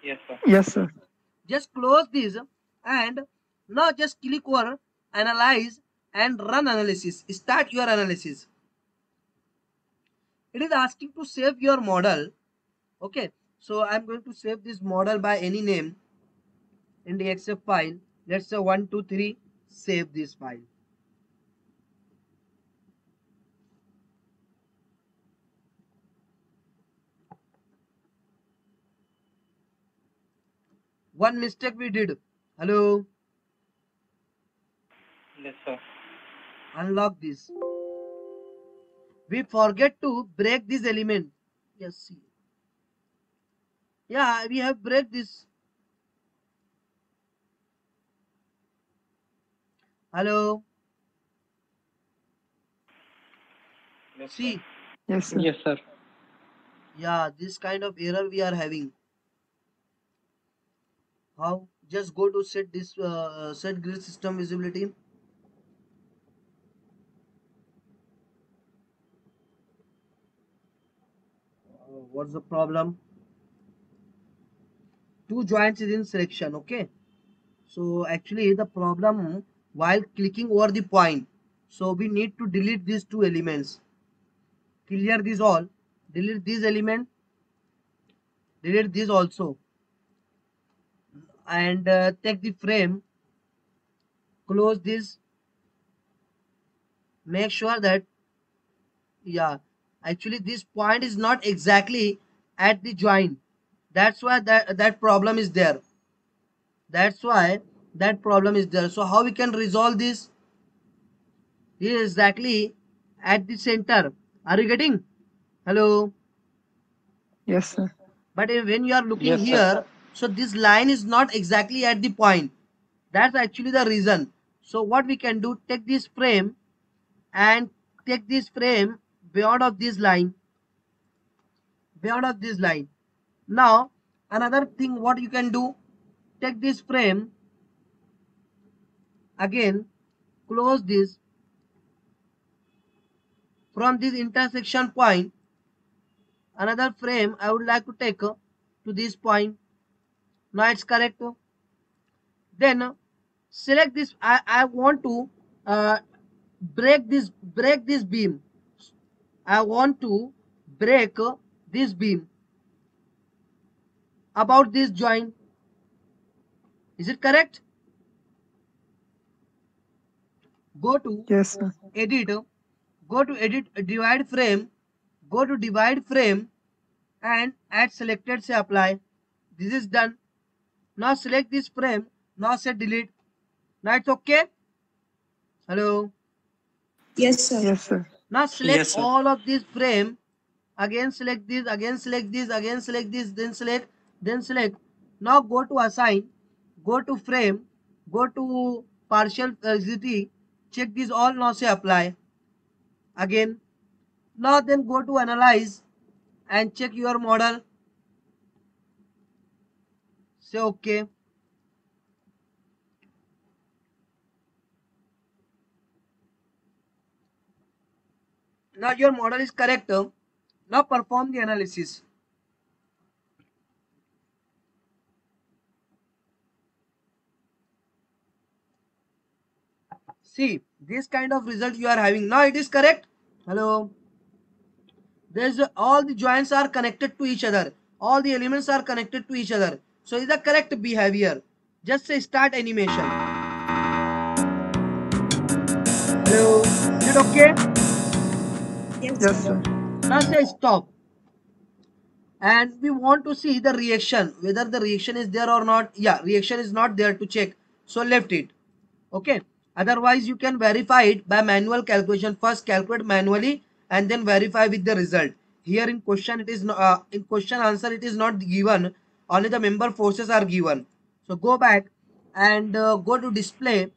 [SPEAKER 2] Yes, sir.
[SPEAKER 3] Yes, sir.
[SPEAKER 1] Just close this and now just click over analyze and run analysis. Start your analysis. It is asking to save your model. Okay, so I'm going to save this model by any name in the XF file. Let's say 123. Save this file. One mistake we did. Hello.
[SPEAKER 2] Yes, sir.
[SPEAKER 1] Unlock this. We forget to break this element. Yes, see. Yeah, we have break this. Hello. See,
[SPEAKER 3] Yes, sir.
[SPEAKER 5] Yes, sir.
[SPEAKER 1] yeah, this kind of error we are having. How? Just go to set grid system visibility. What's the problem? Two joints is in selection. Okay. So actually the problem while clicking over the point. So we need to delete these two elements. Clear this all. Delete this element. Delete this also. And take the frame. Close this. Make sure that, yeah, actually this point is not exactly at the joint. That's why that problem is there. That's why that problem is there. So how we can resolve this? This is exactly at the center. Are you getting? Hello.
[SPEAKER 3] Yes, sir.
[SPEAKER 1] But when you are looking
[SPEAKER 5] Yes, sir.
[SPEAKER 1] here, so this line is not exactly at the point. That's actually the reason. So what we can do, take this frame and take this frame beyond of this line. Beyond of this line. Now another thing what you can do, take this frame again, close this from this intersection point. Another frame I would like to take to this point. Now it's correct. Then select this. I want to uh, break this beam. I want to break this beam about this joint. Is it correct? Go to
[SPEAKER 3] Yes, sir.
[SPEAKER 1] edit. Go to edit divide frame. Go to divide frame and add selected, say apply. This is done. Now select this frame. Now say delete. Now it's okay. Hello.
[SPEAKER 4] Yes, sir.
[SPEAKER 3] Yes, sir.
[SPEAKER 1] Now select
[SPEAKER 5] Yes, sir.
[SPEAKER 1] all of this frame. Again select this. Again select this. Again select this. Then select. Then select. Now go to assign. Go to frame. Go to partial rigidity. Check this all. Now say apply. Again. Now then go to analyze and check your model. Say okay. Now your model is correct. Now perform the analysis. See, this kind of result you are having. Now it is correct. Hello. There's all the joints are connected to each other. All the elements are connected to each other. So is the correct behavior. Just say start animation. Hello. Is it okay?
[SPEAKER 4] Yes,
[SPEAKER 3] Yes,
[SPEAKER 4] sir.
[SPEAKER 3] sir.
[SPEAKER 1] Now say stop. And we want to see the reaction, whether the reaction is there or not. Yeah, reaction is not there to check. So left it. Okay. Otherwise, you can verify it by manual calculation. First calculate manually and then verify with the result. Here in question, it is in question answer it is not given. Only the member forces are given. So go back and go to display.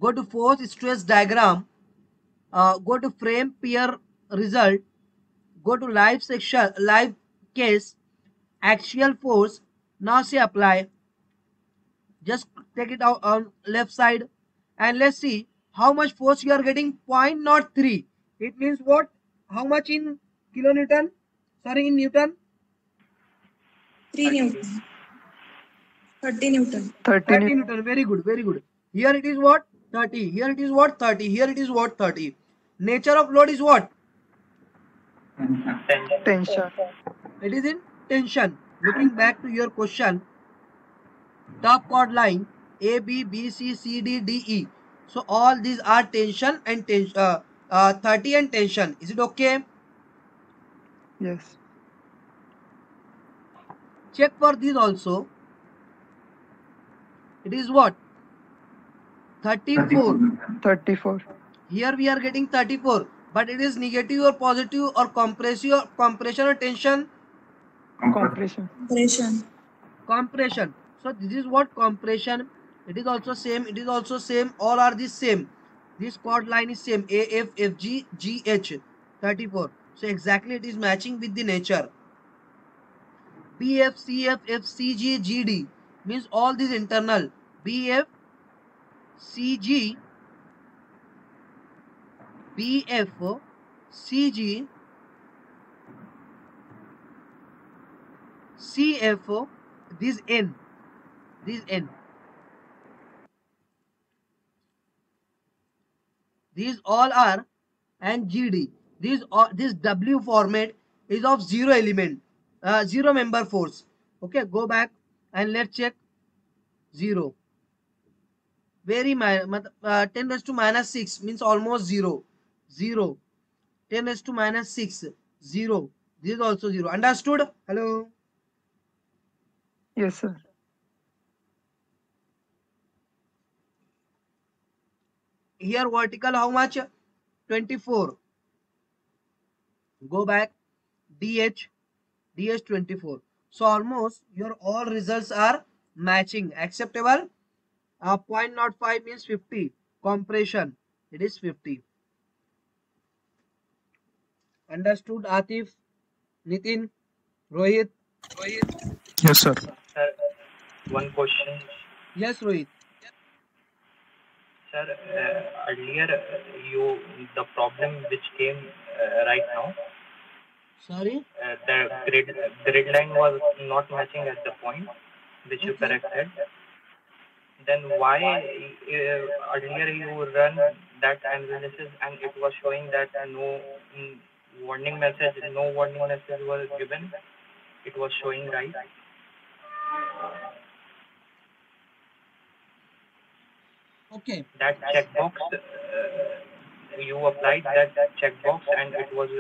[SPEAKER 1] Go to force stress diagram. Go to frame pair result. Go to live section, live case, axial force. Now say apply. Just take it out on left side and let's see how much force you are getting. 0.03. It means what? How much in kilonewton? Sorry, in Newton?
[SPEAKER 4] 3 Newton. 30 Newton.
[SPEAKER 3] 30
[SPEAKER 1] 30 Newton. Very good, very good. Here it is what? 30. Here it is what? 30. Here it is what? 30. Nature of load is what?
[SPEAKER 3] tension.
[SPEAKER 1] It is in tension. Looking back to your question, top chord line A, B, B, C, C, D, D, E. So all these are tension and tension. 30 and tension. Is it okay?
[SPEAKER 3] Yes.
[SPEAKER 1] Check for these also. It is what? 34.
[SPEAKER 3] 34.
[SPEAKER 1] Here we are getting 34. But it is negative or positive or compression or tension?
[SPEAKER 3] Compression.
[SPEAKER 4] Compression.
[SPEAKER 1] Compression. So this is what compression. It is also same. It is also same. All are the same. This chord line is same. A, F, F, G, G, H. 34. So exactly it is matching with the nature. BF, CF, FCG, GD means all these internal. BF, CG, BF, CG, CF, this N, this N. These all are, and GD. This W format is of zero element, zero member force. Okay, go back and let's check zero. Very 10 raised to minus 6 means almost 0. 0. 10 raised to minus 6. 0. This is also 0. Understood? Hello?
[SPEAKER 3] Yes, sir.
[SPEAKER 1] Here vertical how much? 24. Go back. DH. DH 24. So almost your all results are matching. Acceptable? 0.05 means 50. Compression. It is 50. Understood, Atif? Nitin? Rohit?
[SPEAKER 5] Yes, sir.
[SPEAKER 2] Sir, one question.
[SPEAKER 1] Yes, Rohit.
[SPEAKER 2] Sir, earlier the problem which came right now,
[SPEAKER 1] Sorry?
[SPEAKER 2] the grid line was not matching at the point which you
[SPEAKER 1] Okay.
[SPEAKER 2] corrected. Then why earlier you run that analysis and it was showing that no warning message was given? It was showing right.
[SPEAKER 1] Okay.
[SPEAKER 2] That checkbox, you applied that checkbox and it was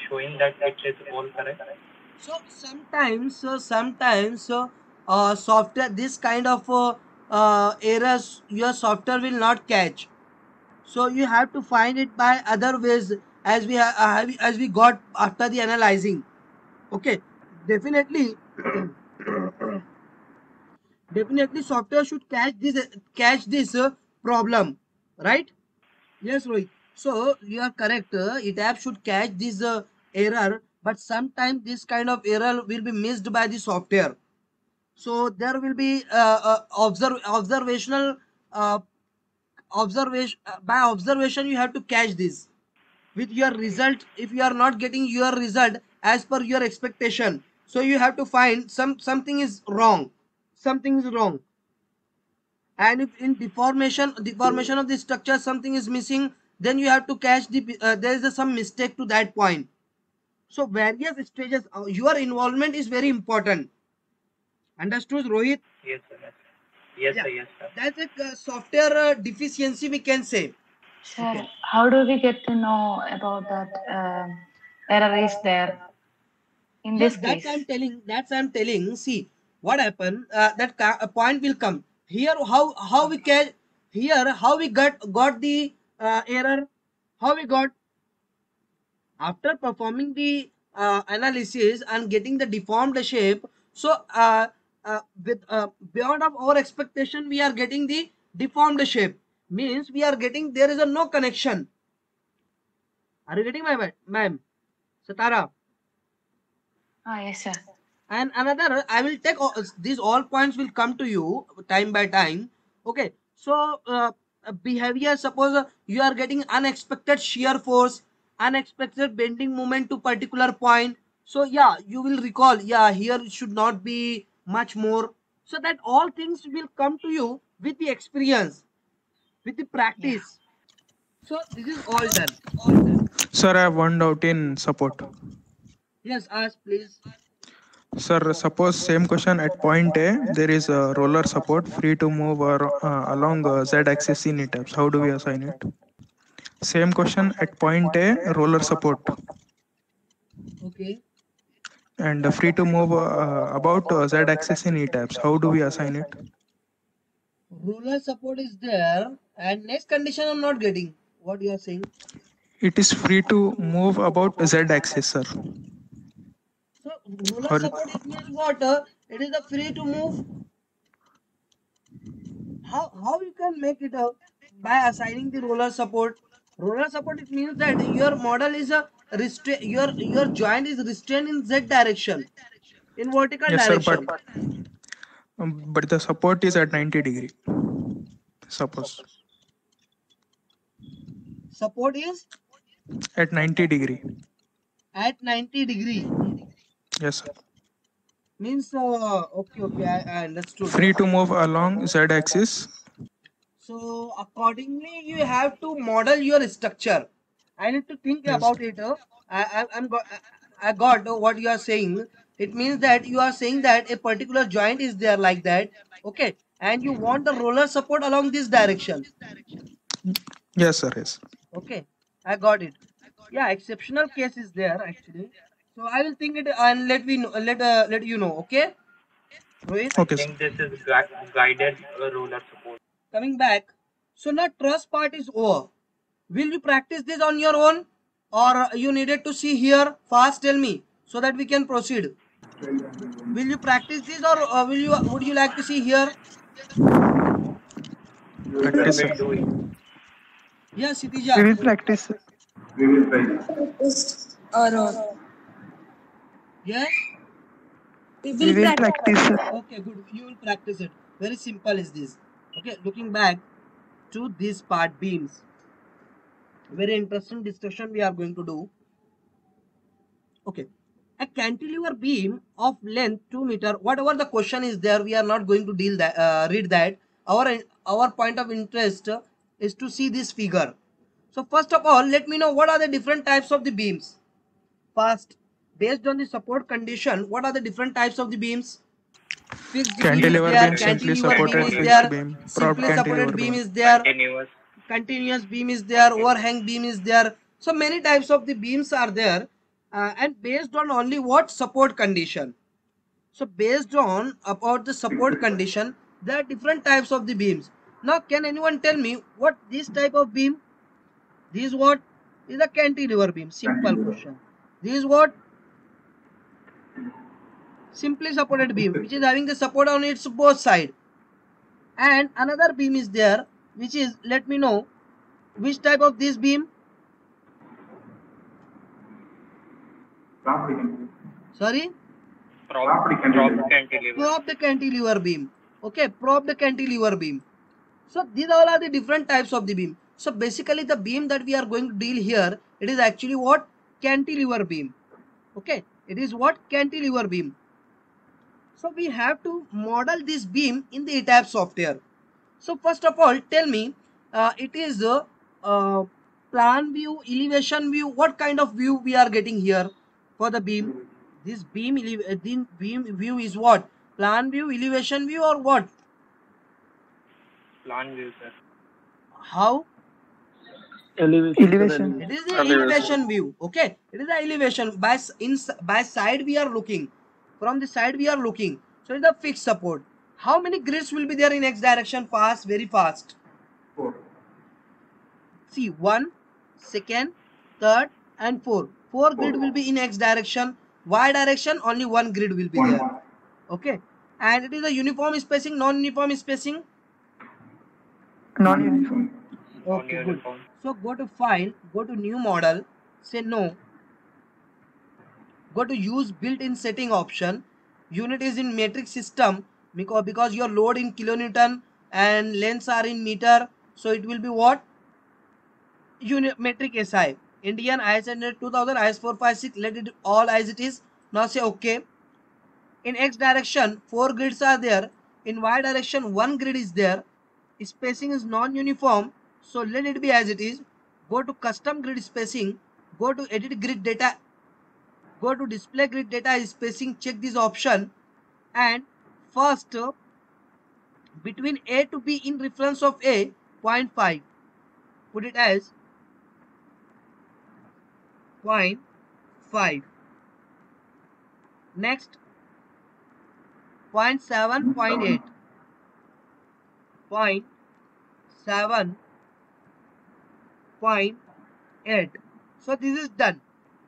[SPEAKER 2] showing that it is all correct.
[SPEAKER 1] So sometimes software, this kind of errors your software will not catch. So you have to find it by other ways as as we got after the analyzing. Okay, definitely, definitely software should catch this problem, right? Yes, Rohit. So you are correct. It app should catch this error, but sometimes this kind of error will be missed by the software. So there will be observational observation by observation. You have to catch this with your result. If you are not getting your result as per your expectation, so you have to find something is wrong. Something is wrong. And if in deformation of the structure something is missing, then you have to catch there is some mistake to that point. So various stages, your involvement is very important. Understood, Rohit?
[SPEAKER 2] Yes, sir. Yes,
[SPEAKER 1] Yeah,
[SPEAKER 2] sir. Yes, sir.
[SPEAKER 1] that's a software deficiency we can say.
[SPEAKER 6] Sir,
[SPEAKER 1] Okay.
[SPEAKER 6] how do we get to know about that error is there in
[SPEAKER 1] Yes,
[SPEAKER 6] this case?
[SPEAKER 1] that's I'm telling. See what happened, a point will come here. How we can, here how we got the error, how we got after performing the analysis and getting the deformed shape. So with beyond of our expectation we are getting the deformed shape, means we are getting there is a no connection. Are you getting my ma'am Satara?
[SPEAKER 6] Yes, sir.
[SPEAKER 1] And another, I will take these all points will come to you time by time. Okay, so behavior, suppose you are getting unexpected shear force, unexpected bending moment to particular point. So yeah, you will recall, yeah, here it should not be much more. So that all things will come to you with the experience, with the
[SPEAKER 6] Yeah.
[SPEAKER 1] practice. So this is all done.
[SPEAKER 5] Sir, I have one doubt in support.
[SPEAKER 1] Yes, ask please.
[SPEAKER 5] Sir, suppose same question at point A, there is a roller support free to move along Z-axis in etaps. How do we assign it? Same question at point A, roller support,
[SPEAKER 1] Okay.
[SPEAKER 5] and free to move about Z-axis in etaps. How do we assign it?
[SPEAKER 1] Ruler support is there, and next condition I'm not getting what you are saying.
[SPEAKER 5] It is free to move about Z-axis, sir.
[SPEAKER 1] So ruler
[SPEAKER 5] Or
[SPEAKER 1] support it means what? It is the free to move. How you can make it by assigning the roller support? Roller support, it means that your model is a your joint is restrained in Z direction, in vertical
[SPEAKER 5] Yes, sir,
[SPEAKER 1] direction.
[SPEAKER 5] but the support is at 90 degree. Suppose
[SPEAKER 1] Support is
[SPEAKER 5] at 90 degree.
[SPEAKER 1] at 90 degree.
[SPEAKER 5] Yes, sir.
[SPEAKER 1] Means okay, I understood.
[SPEAKER 5] Free to move along Z axis.
[SPEAKER 1] So accordingly, you have to model your structure. I need to think
[SPEAKER 5] Yes.
[SPEAKER 1] about it. I got what you are saying. It means that you are saying that a particular joint is there like that. Okay, and you want the roller support along this direction.
[SPEAKER 5] Yes, sir. Yes.
[SPEAKER 1] Okay, I got it. Yeah, exceptional case is there actually. So I will think it and let you know. Okay, Rohit.
[SPEAKER 5] Okay,
[SPEAKER 2] I
[SPEAKER 5] sir.
[SPEAKER 2] think this is guided roller support.
[SPEAKER 1] Coming back. So now trust part is over. Will you practice this on your own, or you needed to see here? Fast, tell me so that we can proceed. Will you practice this, or would you like to see here?
[SPEAKER 5] Practice, sir.
[SPEAKER 2] We'll do it.
[SPEAKER 1] Yeah,
[SPEAKER 3] We
[SPEAKER 1] Sitija.
[SPEAKER 3] will practice.
[SPEAKER 4] Practice or
[SPEAKER 1] Yes.
[SPEAKER 4] we
[SPEAKER 3] We
[SPEAKER 4] will
[SPEAKER 3] will
[SPEAKER 4] practice.
[SPEAKER 3] practice.
[SPEAKER 1] Okay, good. You will practice it. Very simple is this. Okay, looking back to this part beams. Very interesting discussion we are going to do. Okay. A cantilever beam of length 2 meter, whatever the question is there, we are not going to read that. Our point of interest is to see this figure. So first of all, let me know what are the different types of the beams. First, based on the support condition, what are the different types of the beams? Fixed beam is
[SPEAKER 5] Cantilever
[SPEAKER 1] there,
[SPEAKER 5] beam, simply
[SPEAKER 1] cantilever beam
[SPEAKER 5] supported
[SPEAKER 1] is
[SPEAKER 5] fixed
[SPEAKER 1] there,
[SPEAKER 5] beam, propped
[SPEAKER 1] simply
[SPEAKER 5] cantilever
[SPEAKER 1] supported beam
[SPEAKER 5] beam.
[SPEAKER 1] is there,
[SPEAKER 2] Continuous.
[SPEAKER 1] continuous beam is there, overhang beam is there. So many types of the beams are there, and based on only what support condition. So based on about the support condition, there are different types of the beams. Now can anyone tell me what this type of beam? This is what is a cantilever beam. Simple question. This is what? Simply supported beam, which is having the support on its both side. And another beam is there, which is, let me know which type of this beam. Sorry,
[SPEAKER 2] Propped cantilever.
[SPEAKER 1] propped cantilever beam. Okay, propped cantilever beam. So these all are the different types of the beam. So basically the beam that we are going to deal here, it is actually what? Cantilever beam. Okay, it is what? Cantilever beam. So we have to model this beam in the ETABS software. So first of all, tell me, it is a plan view, elevation view. What kind of view we are getting here for the beam? This beam view is what? Plan view, elevation view, or what?
[SPEAKER 2] Plan view, sir.
[SPEAKER 1] How?
[SPEAKER 3] Elevation.
[SPEAKER 1] It is the elevation view. Okay, it is the elevation. By side we are looking. From the side we are looking. So it's a fixed support. How many grids will be there in X direction? Fast, very fast. See, 1, 2nd, 3rd, and 4. 4 grid will be in X direction. Y direction, only 1 grid will be there. Okay, and it is a uniform spacing, non-uniform spacing.
[SPEAKER 3] Non-uniform.
[SPEAKER 1] Okay, good.
[SPEAKER 2] Non-uniform.
[SPEAKER 1] So go to file, go to new model, say no, go to use built-in setting option. Unit is in metric system because your load in kilonewton and lengths are in meter, so it will be what? Unit metric SI. Indian IS 2000 IS 456, let it all as it is. Now say okay. In X direction 4 grids are there, in Y direction 1 grid is there. Spacing is non-uniform, so let it be as it is. Go to custom grid spacing, go to edit grid data, go to display grid data spacing, check this option, and first between A to B in reference of A, 0.5, put it as 0.5. Next 0.7, 0.8, 0.7, 0.8. So this is done.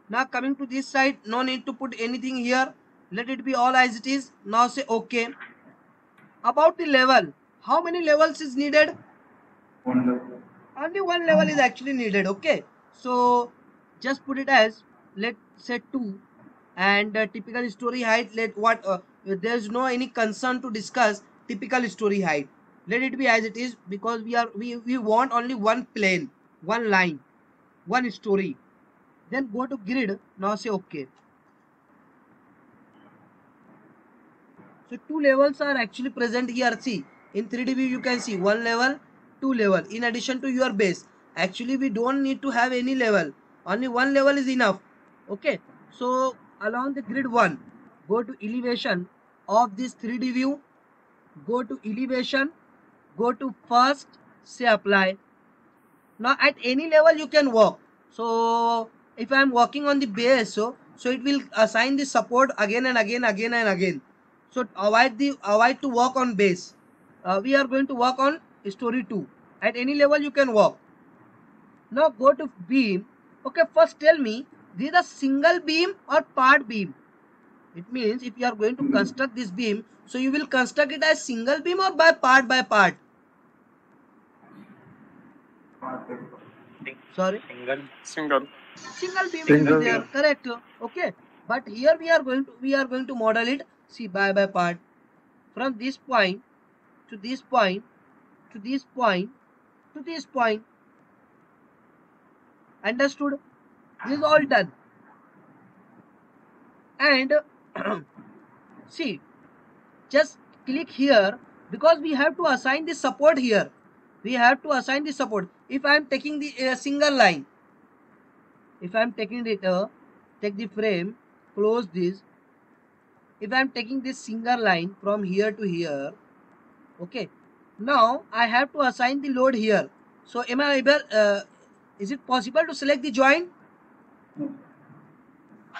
[SPEAKER 1] Now coming to this side, no need to put anything here. Let it be all as it is. Now say okay. About the level, how many levels is needed? Only one level is actually needed. Okay, so just put it as, let's say 2, and typical story height, let what there's no any concern to discuss typical story height. Let it be as it is, because we want only one plane, one line, one story. Then go to grid. Now say okay. So 2 levels are actually present here. See, in 3D view you can see 1 level, 2 level in addition to your base. Actually we don't need to have any level, only 1 level is enough. Okay, so along the grid 1, go to elevation of this 3D view, go to elevation, go to first, say apply. Now at any level you can work. So if I am working on the base, so it will assign the support again and again. So avoid to work on base. We are going to work on story 2. At any level you can work. Now go to beam. Okay, first tell me, this is a single beam or part beam? It means if you are going to construct this beam, so you will construct it as single beam or by part by part? Sorry,
[SPEAKER 7] Single.
[SPEAKER 1] single beam will be there, correct? Okay, but here we are going to model it, see, by part, from this point to this point to this point to this point. Understood? This is all done. And see, just click here, because we have to assign the support here. We have to assign the support. If I am taking the single line, if I am taking it, take the frame, close this. If I am taking this single line from here to here, okay, now I have to assign the load here. So am I able, is it possible to select the joint?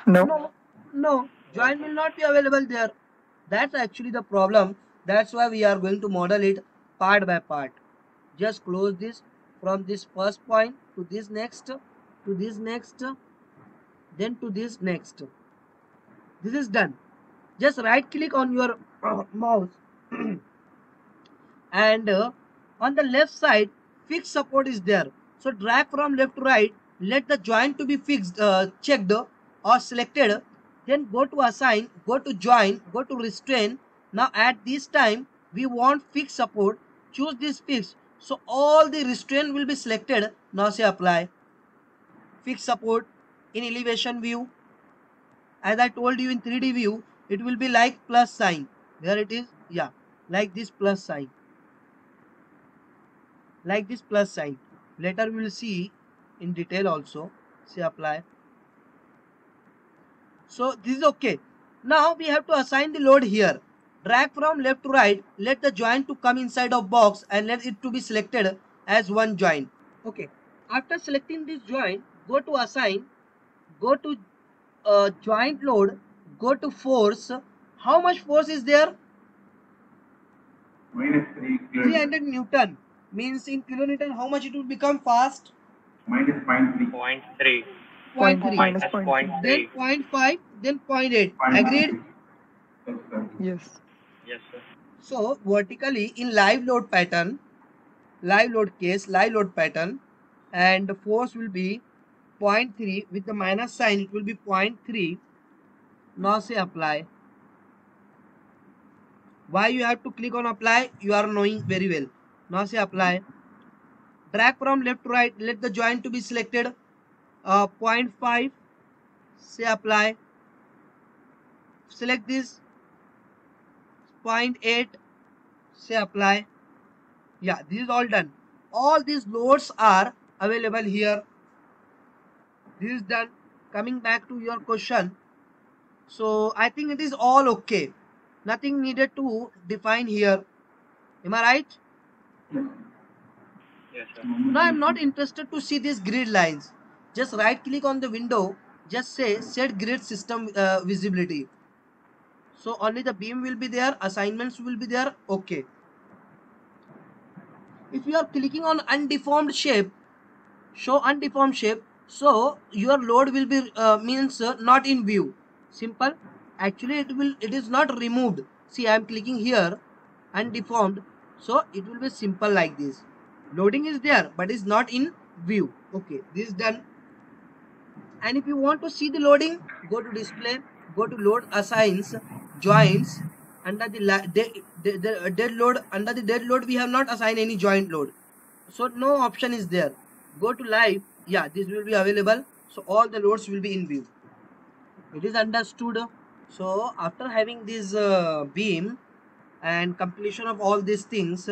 [SPEAKER 3] No.
[SPEAKER 1] No, joint will not be available there. That's actually the problem. That's why we are going to model it part by part. Just close this from this first point to this next, to this next, then to this next. This is done. Just right click on your mouse and on the left side fixed support is there. So drag from left to right, let the joint to be fixed, checked or selected. Then go to assign, go to join, go to restrain. Now at this time we want fixed support, choose this fixed. So all the restraint will be selected. Now say apply. Fixed support in elevation view. As I told you, in 3D view it will be like plus sign. Where it is? Yeah, like this plus sign. Like this plus sign. Later we will see in detail also. Say apply. So this is okay. Now we have to assign the load here. Drag from left to right, let the joint to come inside of box and let it to be selected as one joint. Okay, after selecting this joint, go to assign, go to joint load, go to force. How much force is there? -300 Newton. Means in kilonewton, how much it will become fast?
[SPEAKER 2] -0.3.
[SPEAKER 1] 0.3.
[SPEAKER 3] Minus
[SPEAKER 2] That's
[SPEAKER 3] 0.3.
[SPEAKER 1] Then 0.5, then 0.8. Agreed?
[SPEAKER 3] Yes.
[SPEAKER 2] Yes, sir.
[SPEAKER 1] So vertically in live load pattern, live load case, live load pattern, and the force will be 0.3 with the minus sign, it will be 0.3. Now say apply. Why you have to click on apply? You are knowing very well. Now say apply. Drag from left to right, let the joint to be selected. 0.5. Say apply. Select this. 0.8. Say apply. Yeah, this is all done. All these loads are available here. This is done. Coming back to your question. So I think it is all okay. Nothing needed to define here. Am I right?
[SPEAKER 2] Yes, sir.
[SPEAKER 1] Now I am not interested to see these grid lines. Just right click on the window. Just say set grid system visibility. So only the beam will be there. Assignments will be there. Okay. If you are clicking on undeformed shape, show undeformed shape, so your load will be means not in view. Simple. Actually it is not removed. See, I am clicking here undeformed, so it will be simple like this. Loading is there, but is not in view. Okay, this is done. And if you want to see the loading, go to display, go to load assigns, joints. Under the dead load, under the dead load, we have not assigned any joint load. So no option is there. Go to live. Yeah, this will be available. So all the loads will be in view. It is understood. So after having this beam and completion of all these things,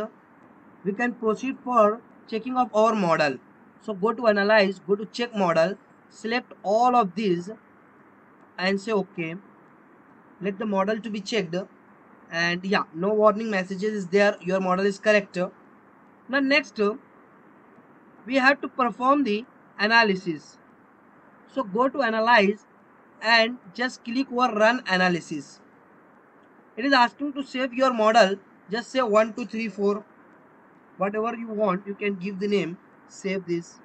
[SPEAKER 1] we can proceed for checking of our model. So go to analyze, go to check model, select all of these and say okay. Let the model to be checked, and yeah, no warning messages is there, your model is correct. Now next we have to perform the analysis. So go to analyze and just click over run analysis. It is asking to save your model. Just say 1 2 3 4, whatever you want, you can give the name. Save this.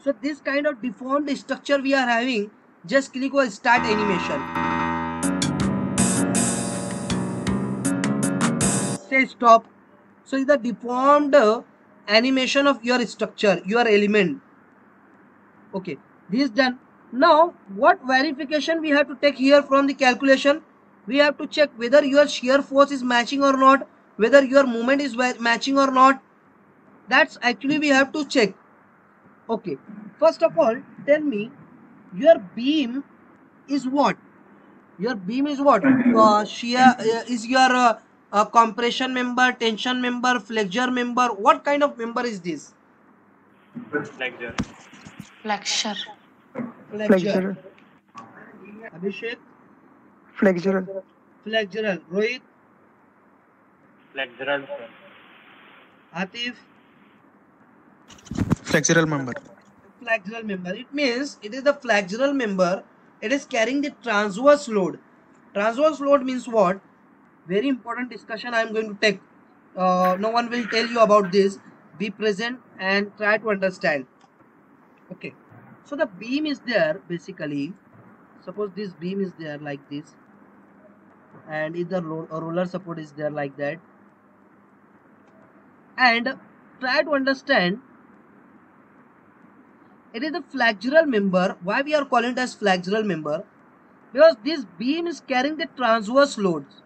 [SPEAKER 1] So this kind of deformed structure we are having. Just click on start animation. Say stop. So it's the deformed animation of your structure, your element. Okay, this is done. Now what verification we have to take here from the calculation? We have to check whether your shear force is matching or not, whether your movement is matching or not. That's actually we have to check. Okay, first of all, tell me your beam is what? Your beam is what? Shear is your compression member, tension member, flexure member. What kind of member is this?
[SPEAKER 2] Flexure.
[SPEAKER 6] Flexure.
[SPEAKER 1] Flexure. Abhishek?
[SPEAKER 3] Flexural.
[SPEAKER 1] Flexural. Rohit?
[SPEAKER 2] Flexural, sir.
[SPEAKER 1] Atif?
[SPEAKER 5] Flexural member.
[SPEAKER 1] Flexural member. It means it is the flexural member. It is carrying the transverse load. Transverse load means what? Very important discussion I am going to take. No one will tell you about this. Be present and try to understand. Okay. So the beam is there basically. Suppose this beam is there like this. And if the roller support is there like that. And try to understand. It is the flexural member. Why we are calling it as flexural member? Because this beam is carrying the transverse loads.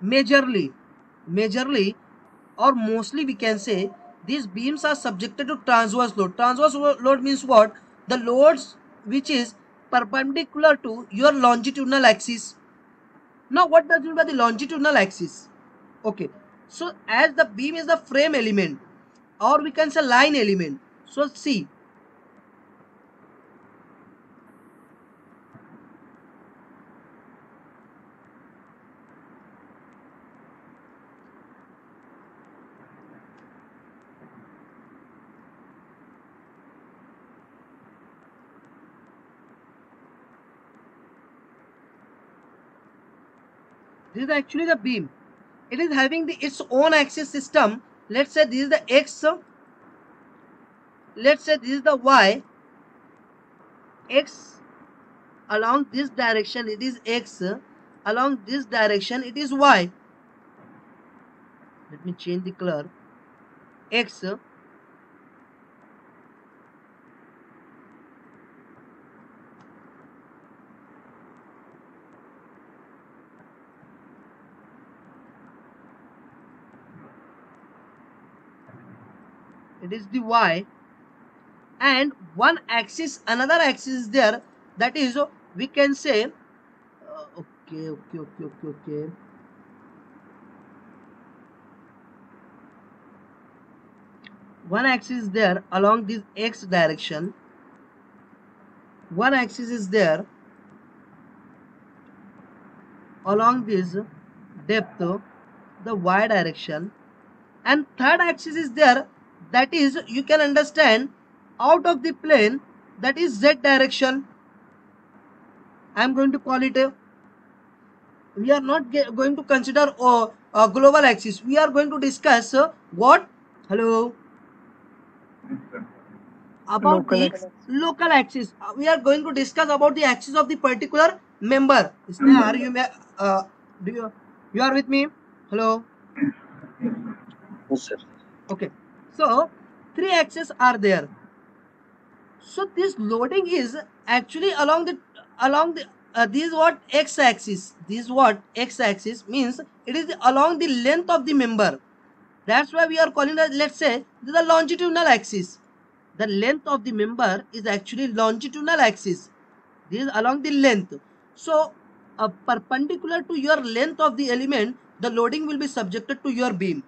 [SPEAKER 1] Majorly or mostly we can say these beams are subjected to transverse load. Transverse load means what? The loads which is perpendicular to your longitudinal axis. Now what does it mean by the longitudinal axis? Okay, so as the beam is the frame element or we can say line element. So see, this is actually the beam. It is having its own axis system. Let's say this is the X. Let's say this is the Y. X along this direction it is X. Along this direction it is Y. Let me change the color. X. It is the Y, and one axis, another axis is there, that is we can say okay. One axis is there along this X direction, one axis is there along this depth, the Y direction, and third axis is there, that is you can understand out of the plane, that is Z direction. I am going to call it a, we are not going to consider a global axis. We are going to discuss what? Hello? About
[SPEAKER 3] Local
[SPEAKER 1] the
[SPEAKER 3] axis.
[SPEAKER 1] local axis. We are going to discuss about the axis of the particular member. इसमें are you Do you are with me? Hello.
[SPEAKER 7] Yes, sir.
[SPEAKER 1] Okay. So three axes are there. So this loading is actually along the this is what x axis. This is what x axis means. It is along the length of the member. That's why we are calling it, let's say, the longitudinal axis. The length of the member is actually longitudinal axis. This is along the length. So perpendicular to your length of the element, the loading will be subjected to your beam.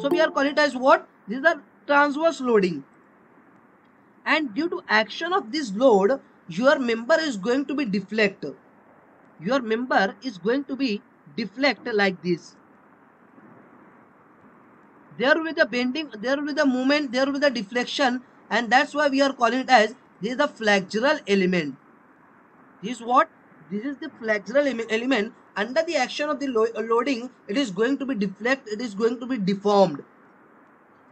[SPEAKER 1] So we are calling it as what? This is the transverse loading. And due to action of this load, your member is going to be deflect. Your member is going to be deflect like this. There will be the bending, there will be the movement, there will be the deflection, and that's why we are calling it as this is the flexural element. This is what? This is the flexural element. Under the action of the loading, it is going to be deflect, it is going to be deformed.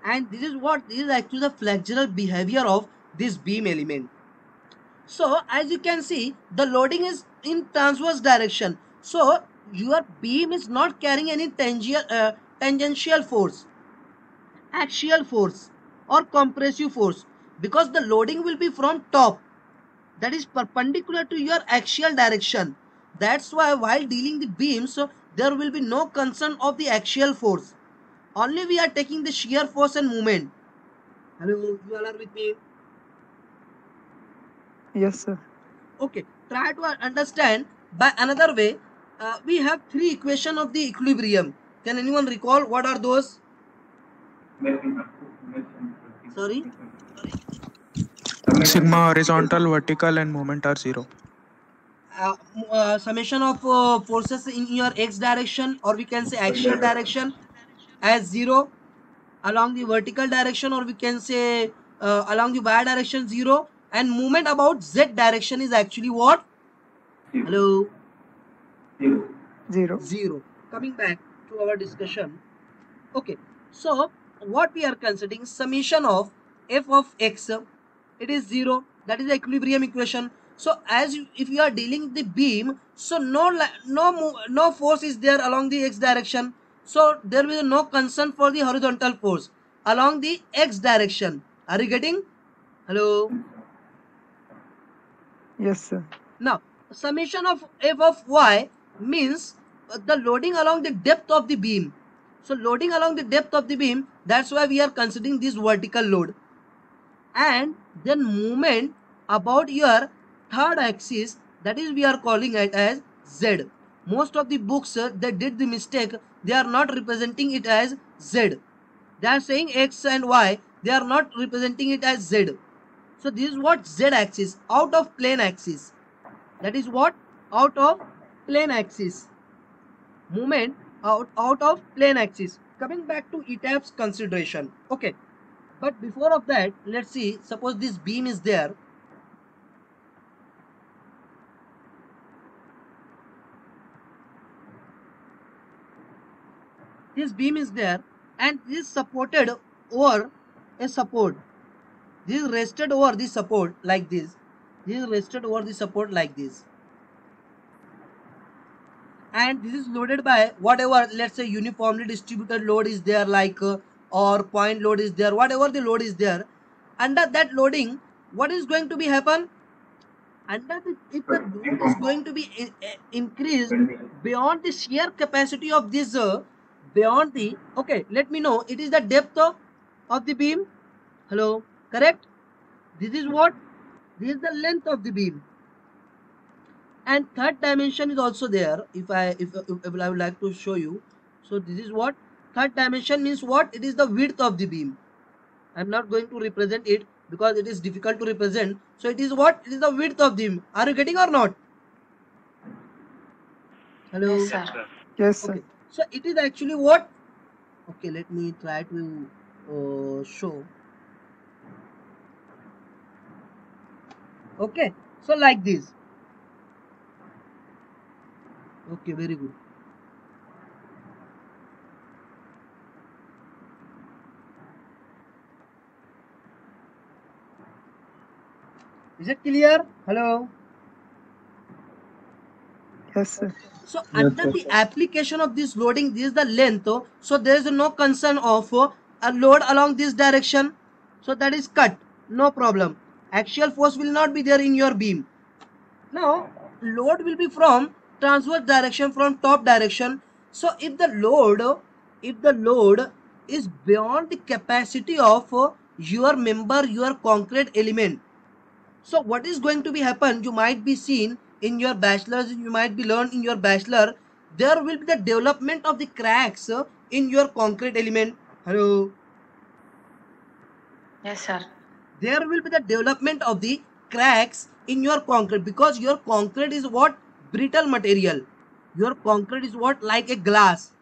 [SPEAKER 1] And this is what? This is actually the flexural behavior of this beam element. So as you can see, the loading is in transverse direction. So your beam is not carrying any tangential force, axial force or compressive force, because the loading will be from top, that is perpendicular to your axial direction. That's why while dealing the beams, there will be no concern of the axial force. Only we are taking the shear force and movement. Hello, you all are with me?
[SPEAKER 3] Yes, sir.
[SPEAKER 1] Okay, try to understand by another way. We have three equations of the equilibrium. Can anyone recall what are those? Sorry?
[SPEAKER 5] Sigma horizontal, vertical, and moment are 0.
[SPEAKER 1] Summation of forces in your x direction, or we can say axial direction, as 0. Along the vertical direction, or we can say along the y direction, 0. And movement about z direction is actually what? Hello?
[SPEAKER 3] 0.
[SPEAKER 1] 0. Coming back to our discussion. Okay, so what we are considering, summation of f of x, it is 0. That is the equilibrium equation. So as if you are dealing the beam, so no force is there along the x direction. So there will be no concern for the horizontal force along the x direction. Are you getting? Hello?
[SPEAKER 3] Yes, sir.
[SPEAKER 1] Now, summation of f of y means the loading along the depth of the beam. So loading along the depth of the beam, that's why we are considering this vertical load. And then movement about your third axis, that is we are calling it as z. Most of the books, they did the mistake, they are not representing it as z. They are saying x and y, they are not representing it as z. So this is what z axis, out of plane axis. That is what? Out of plane axis. Movement out of plane axis. Coming back to ETAP's consideration. Okay. But before of that, let's see, suppose this beam is there. This beam is there and this is supported over a support. This is rested over the support like this. This is rested over the support like this. And this is loaded by whatever, let's say, uniformly distributed load is there, like or point load is there, whatever the load is there. Under that loading, what is going to be happen? If the load is going to be increased beyond the shear capacity of this, beyond the, okay, let me know, it is the depth of the beam. Hello, correct? This is what? This is the length of the beam. And third dimension is also there. If I would like to show you, so this is what third dimension means. What? It is the width of the beam. I'm not going to represent it because it is difficult to represent. So it is what? It is the width of the beam. Are you getting or not? Hello?
[SPEAKER 6] Yes, sir.
[SPEAKER 3] Yes, sir.
[SPEAKER 1] Okay. So it is actually what? Okay, let me try to show. Okay. So like this. Okay, very good. Is it clear? Hello?
[SPEAKER 3] Yes, sir.
[SPEAKER 1] So
[SPEAKER 7] Yes,
[SPEAKER 1] under
[SPEAKER 7] sir.
[SPEAKER 1] the application of this loading, this is the length. So there is no concern of a load along this direction. So that is cut. No problem. Axial force will not be there in your beam. Now load will be from transverse direction, from top direction. So if the load is beyond the capacity of your member, your concrete element, so what is going to be happen, you might be seen in your bachelor's, you might be learned in your bachelor, there will be the development of the cracks in your concrete element. Hello.
[SPEAKER 6] Yes, sir.
[SPEAKER 1] There will be the development of the cracks in your concrete, because your concrete is what? Brittle material. Your concrete is what? Like a glass.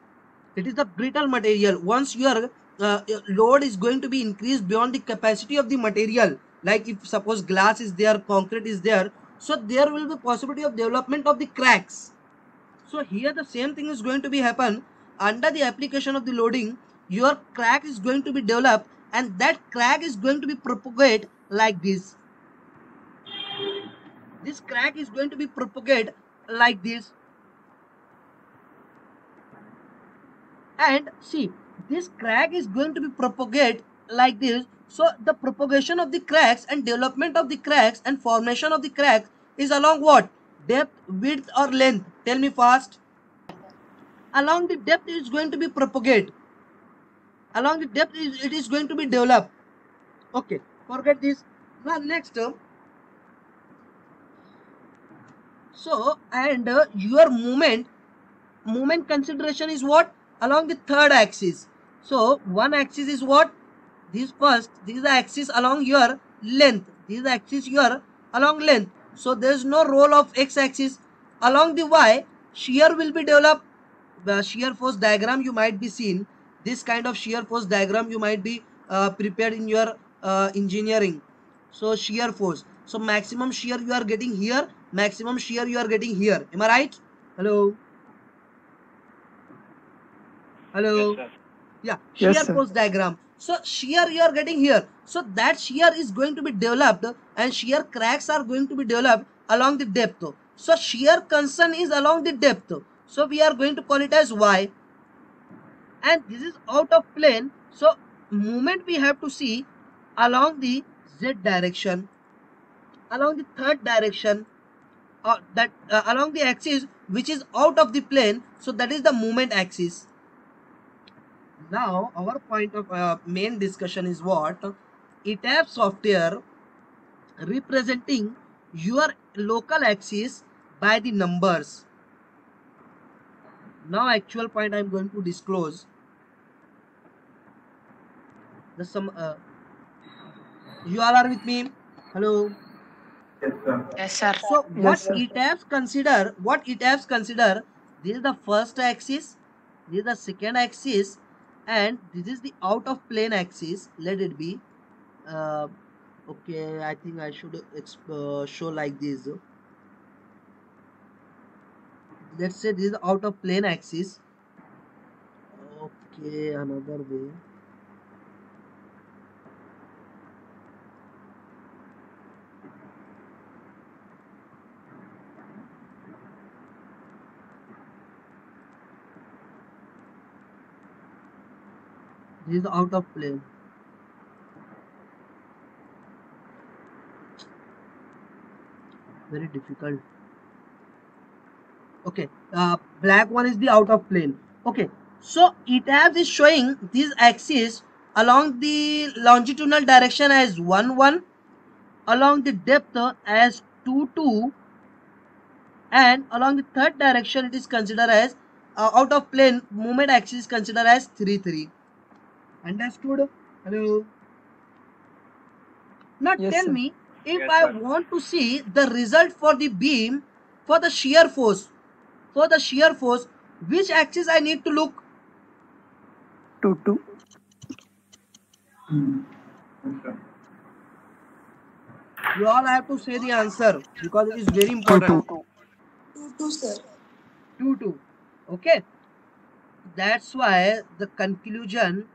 [SPEAKER 1] It is the brittle material. Once your load is going to be increased beyond the capacity of the material, like if suppose glass is there, concrete is there, so there will be possibility of development of the cracks. So here the same thing is going to be happen. Under the application of the loading, your crack is going to be developed, and that crack is going to be propagate like this. This crack is going to be propagate like this. And see, this crack is going to be propagate like this. So the propagation of the cracks and development of the cracks and formation of the cracks is along what? Depth, width, or length? Tell me fast. Along the depth is going to be propagate. Along the depth it is going to be developed. Okay, forget this. Now next, so and your movement consideration is what? Along the third axis. So one axis is what? This first, this is the axis along your length. This is the axis your along length. So there is no role of x-axis. Along the y, shear will be developed. The shear force diagram you might be seen. This kind of shear force diagram you might be prepared in your engineering. So shear force. So maximum shear you are getting here. Maximum shear you are getting here. Am I right? Hello. Hello.
[SPEAKER 2] Yes, sir.
[SPEAKER 1] Yeah,
[SPEAKER 3] Yes,
[SPEAKER 1] shear
[SPEAKER 3] sir.
[SPEAKER 1] force diagram. So shear you are getting here. So that shear is going to be developed, and shear cracks are going to be developed along the depth. So shear concern is along the depth. So we are going to call it as y. And this is out of plane. So movement we have to see along the z direction, along the third direction, that along the axis which is out of the plane. So that is the movement axis. Now our point of main discussion is what? ETAP software representing your local axis by the numbers. Now actual point I am going to disclose. The some you all are with me? Hello.
[SPEAKER 7] Yes, sir.
[SPEAKER 6] Yes, sir.
[SPEAKER 1] So what
[SPEAKER 3] Yes, sir.
[SPEAKER 1] ETAPs consider? What ETAPs consider? This is the first axis. This is the second axis, and this is the out of plane axis. Let it be. Okay, I think I should show like this. Let's say this is out of plane axis. Okay, another way. This is out of plane. Very difficult. Okay, black one is the out of plane. Okay, so ETABS is showing this axis along the longitudinal direction as 1 1, along the depth as 2 2, and along the third direction it is considered as out of plane movement axis is considered as 3 3. Understood? Hello. Now
[SPEAKER 3] Yes,
[SPEAKER 1] tell
[SPEAKER 3] sir.
[SPEAKER 1] me, if
[SPEAKER 2] Yes,
[SPEAKER 1] I
[SPEAKER 2] sir.
[SPEAKER 1] want to see the result for the beam for the shear force, which axis I need to look?
[SPEAKER 3] 2 2.
[SPEAKER 7] Yes, sir.
[SPEAKER 1] You all have to say the answer because it is very
[SPEAKER 3] 2
[SPEAKER 1] important.
[SPEAKER 3] 2.
[SPEAKER 4] 2 sir.
[SPEAKER 1] 2 2. Okay. That's why the conclusion,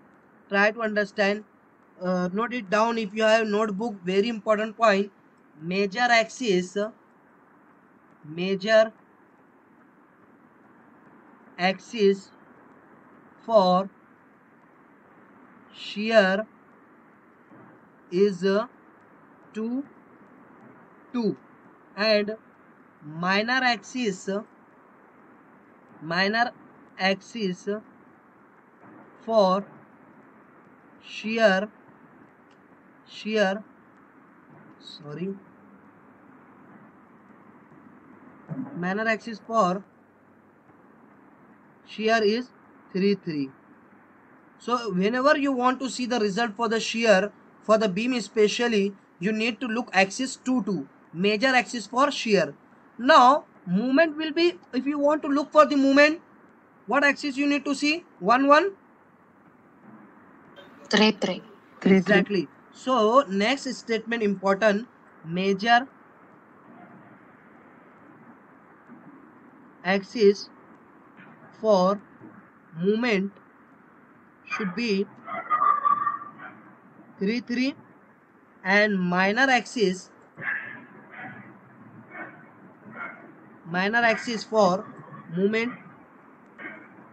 [SPEAKER 1] try to understand, note it down if you have notebook. Very important point. Major axis axis for shear is 2 2 and minor axis for shear minor axis for shear is 3 3. So whenever you want to see the result for the shear for the beam especially, you need to look axis 2 2, major axis for shear. Now movement will be, if you want to look for the movement, what axis you need to see? 1 1.
[SPEAKER 6] 3 3.
[SPEAKER 3] 3 3.
[SPEAKER 1] Exactly. So next statement important, major axis for movement should be 3 3 and minor axis for movement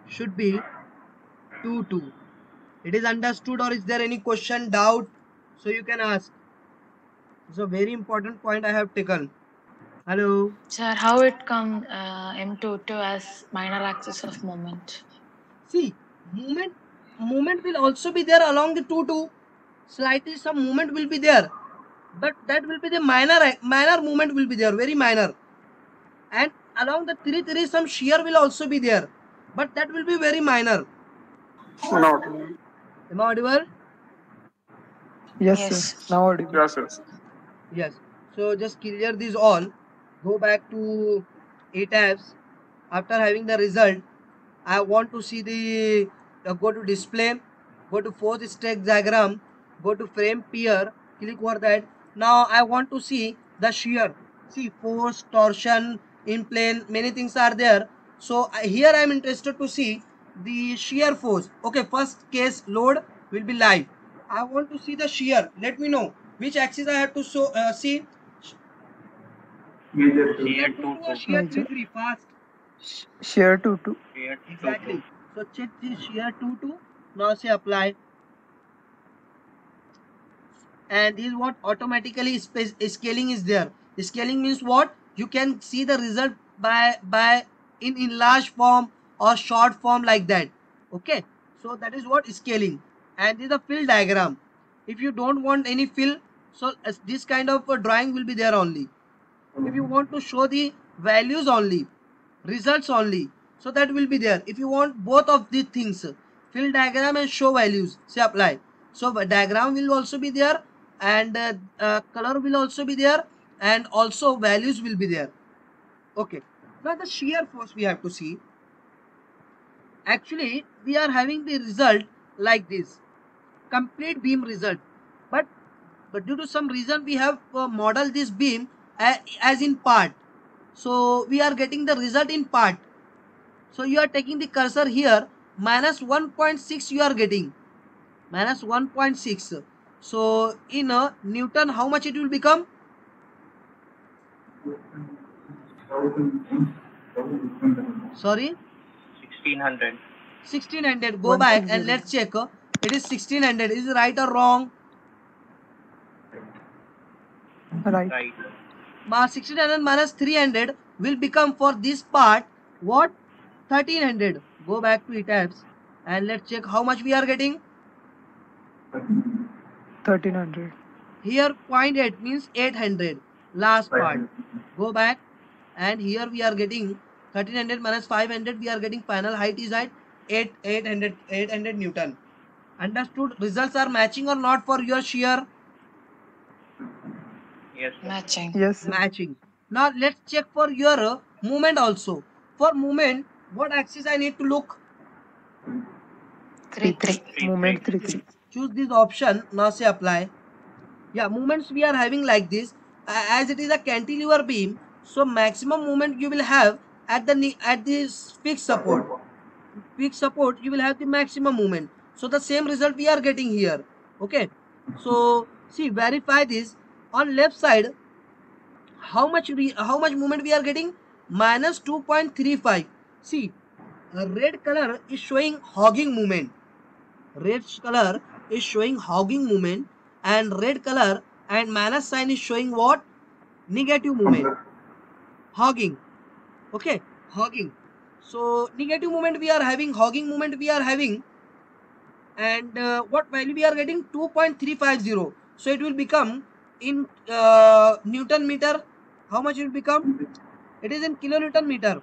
[SPEAKER 1] should be 2 2. It is understood, or is there any question, doubt? So you can ask. It's a very important point I have taken. Hello.
[SPEAKER 6] Sir, how it come M22 as minor axis of moment?
[SPEAKER 1] See, movement will also be there along the 2 2. Slightly some movement will be there, but that will be the minor movement will be there, very minor. And along the 3 3 some shear will also be there, but that will be very minor. Am I audible?
[SPEAKER 3] Yes,
[SPEAKER 6] Yes.
[SPEAKER 3] sir. Now audible.
[SPEAKER 7] Yes, yes.
[SPEAKER 1] Yes. So just clear these all. Go back to 8 tabs. After having the result, I want to see the go to display, go to fourth stack diagram, go to frame peer, click over that. Now I want to see the shear. See, force, torsion, in plane, many things are there. So here I am interested to see the shear force. Okay, first case load will be live. I want to see the shear. Let me know which axis I have to see.
[SPEAKER 7] Major
[SPEAKER 1] Shear 2
[SPEAKER 7] two.
[SPEAKER 1] 2 or shear 3
[SPEAKER 3] Major.
[SPEAKER 1] 3 fast.
[SPEAKER 3] Share 2 2.
[SPEAKER 1] Exactly. So check the shear 2 2. Now say apply. And this is what automatically scaling is there. Scaling means what? You can see the result by in large form or short form like that. Okay. So that is what scaling. And this is a fill diagram. If you don't want any fill, so this kind of a drawing will be there only. If you want to show the values only, results only, so that will be there. If you want both of these things, fill diagram and show values, say apply. So diagram will also be there, and color will also be there, and also values will be there. Okay. Now the shear force we have to see. Actually we are having the result like this, complete beam result, but due to some reason we have modeled this beam as in part. So we are getting the result in part. So you are taking the cursor here, minus 1.6 you are getting, minus 1.6. So in Newton, how much it will become?
[SPEAKER 7] 1,600.
[SPEAKER 1] Sorry,
[SPEAKER 2] 1600.
[SPEAKER 1] 1600. Go back and
[SPEAKER 3] 160.
[SPEAKER 1] let's check. It is 1600. Is it right or wrong?
[SPEAKER 3] Right.
[SPEAKER 2] Right.
[SPEAKER 1] 1600 minus 300 will become for this part what? 1300. Go back to ETABS and let's check how much we are getting.
[SPEAKER 3] 1300.
[SPEAKER 1] Here 0.8 means 800. Last part. Go back and here we are getting 1300 minus 500. We are getting final height is at 800 Newton. Understood? Results are matching or not for your shear?
[SPEAKER 2] Yes, sir.
[SPEAKER 6] Matching.
[SPEAKER 3] Yes, sir.
[SPEAKER 1] Matching. Now let's check for your movement also. For movement, what axis I need to look?
[SPEAKER 6] 3 3.
[SPEAKER 3] Movement 3 3.
[SPEAKER 1] Choose this option. Now say apply. Yeah, movements we are having like this. As it is a cantilever beam, so maximum movement you will have at this fixed support. Fixed support you will have the maximum movement. So the same result we are getting here. Okay. So see, verify this. On left side, how much movement we are getting? Minus 2.35. See, red color is showing hogging movement. Red color is showing hogging movement, and red color and minus sign is showing what? Negative movement. Hogging. Okay, hogging. So negative movement we are having, hogging movement we are having, and what value we are getting? 2.350. So it will become in Newton meter. How much it will become? It is in kilonewton meter.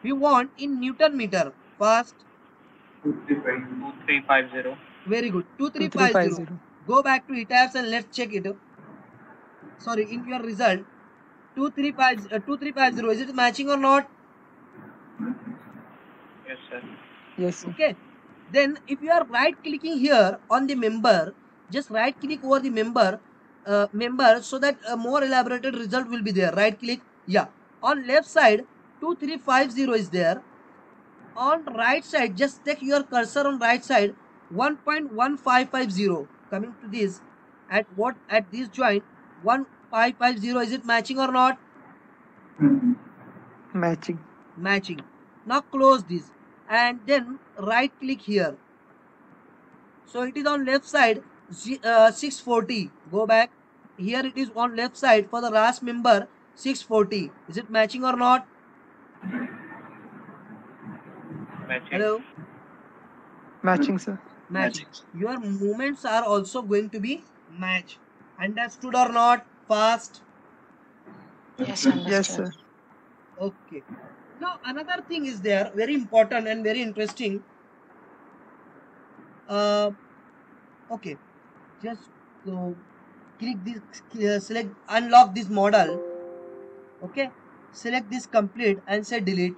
[SPEAKER 1] We want in Newton meter. First,
[SPEAKER 2] 2350.
[SPEAKER 1] very good.
[SPEAKER 3] 2350.
[SPEAKER 1] 2350. Go back to ETABS and let's check it. Sorry, in your result, 2350. Is it matching or not?
[SPEAKER 2] Yes, sir.
[SPEAKER 3] Yes, sir.
[SPEAKER 1] Okay. Then if you are right clicking here on the member, just right click over the member, so that a more elaborated result will be there. Right click. Yeah. On left side, 2350 is there. On right side, just take your cursor on right side, 1.1550. Coming to this, at this joint, 1550. Is it matching or not?
[SPEAKER 3] Matching.
[SPEAKER 1] Matching. Now close this and then right click here. So it is on left side, 640. Go back. Here it is on left side for the last member, 640. Is it matching or not?
[SPEAKER 2] Matching.
[SPEAKER 1] Hello?
[SPEAKER 3] Matching, sir.
[SPEAKER 1] Matching. Your movements are also going to be matched. Understood or not? Fast.
[SPEAKER 6] Yes,
[SPEAKER 3] Yes,
[SPEAKER 6] understood.
[SPEAKER 3] sir.
[SPEAKER 1] Okay. Now another thing is there, very important and very interesting. Okay. Just click this, select, unlock this model. Okay. Select this complete and say delete.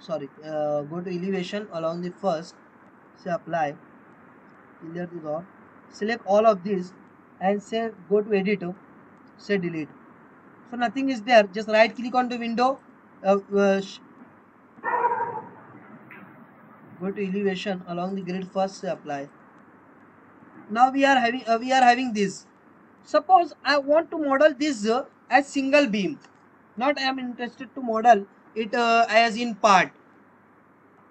[SPEAKER 1] Sorry. Go to elevation along the first. Say apply. Clear this all. Select all of these and say go to edit. Say delete. So nothing is there. Just right click on the window. Go to elevation along the grid first. Say apply. Now we are having this. Suppose I want to model this as single beam. Not I am interested to model it as in part.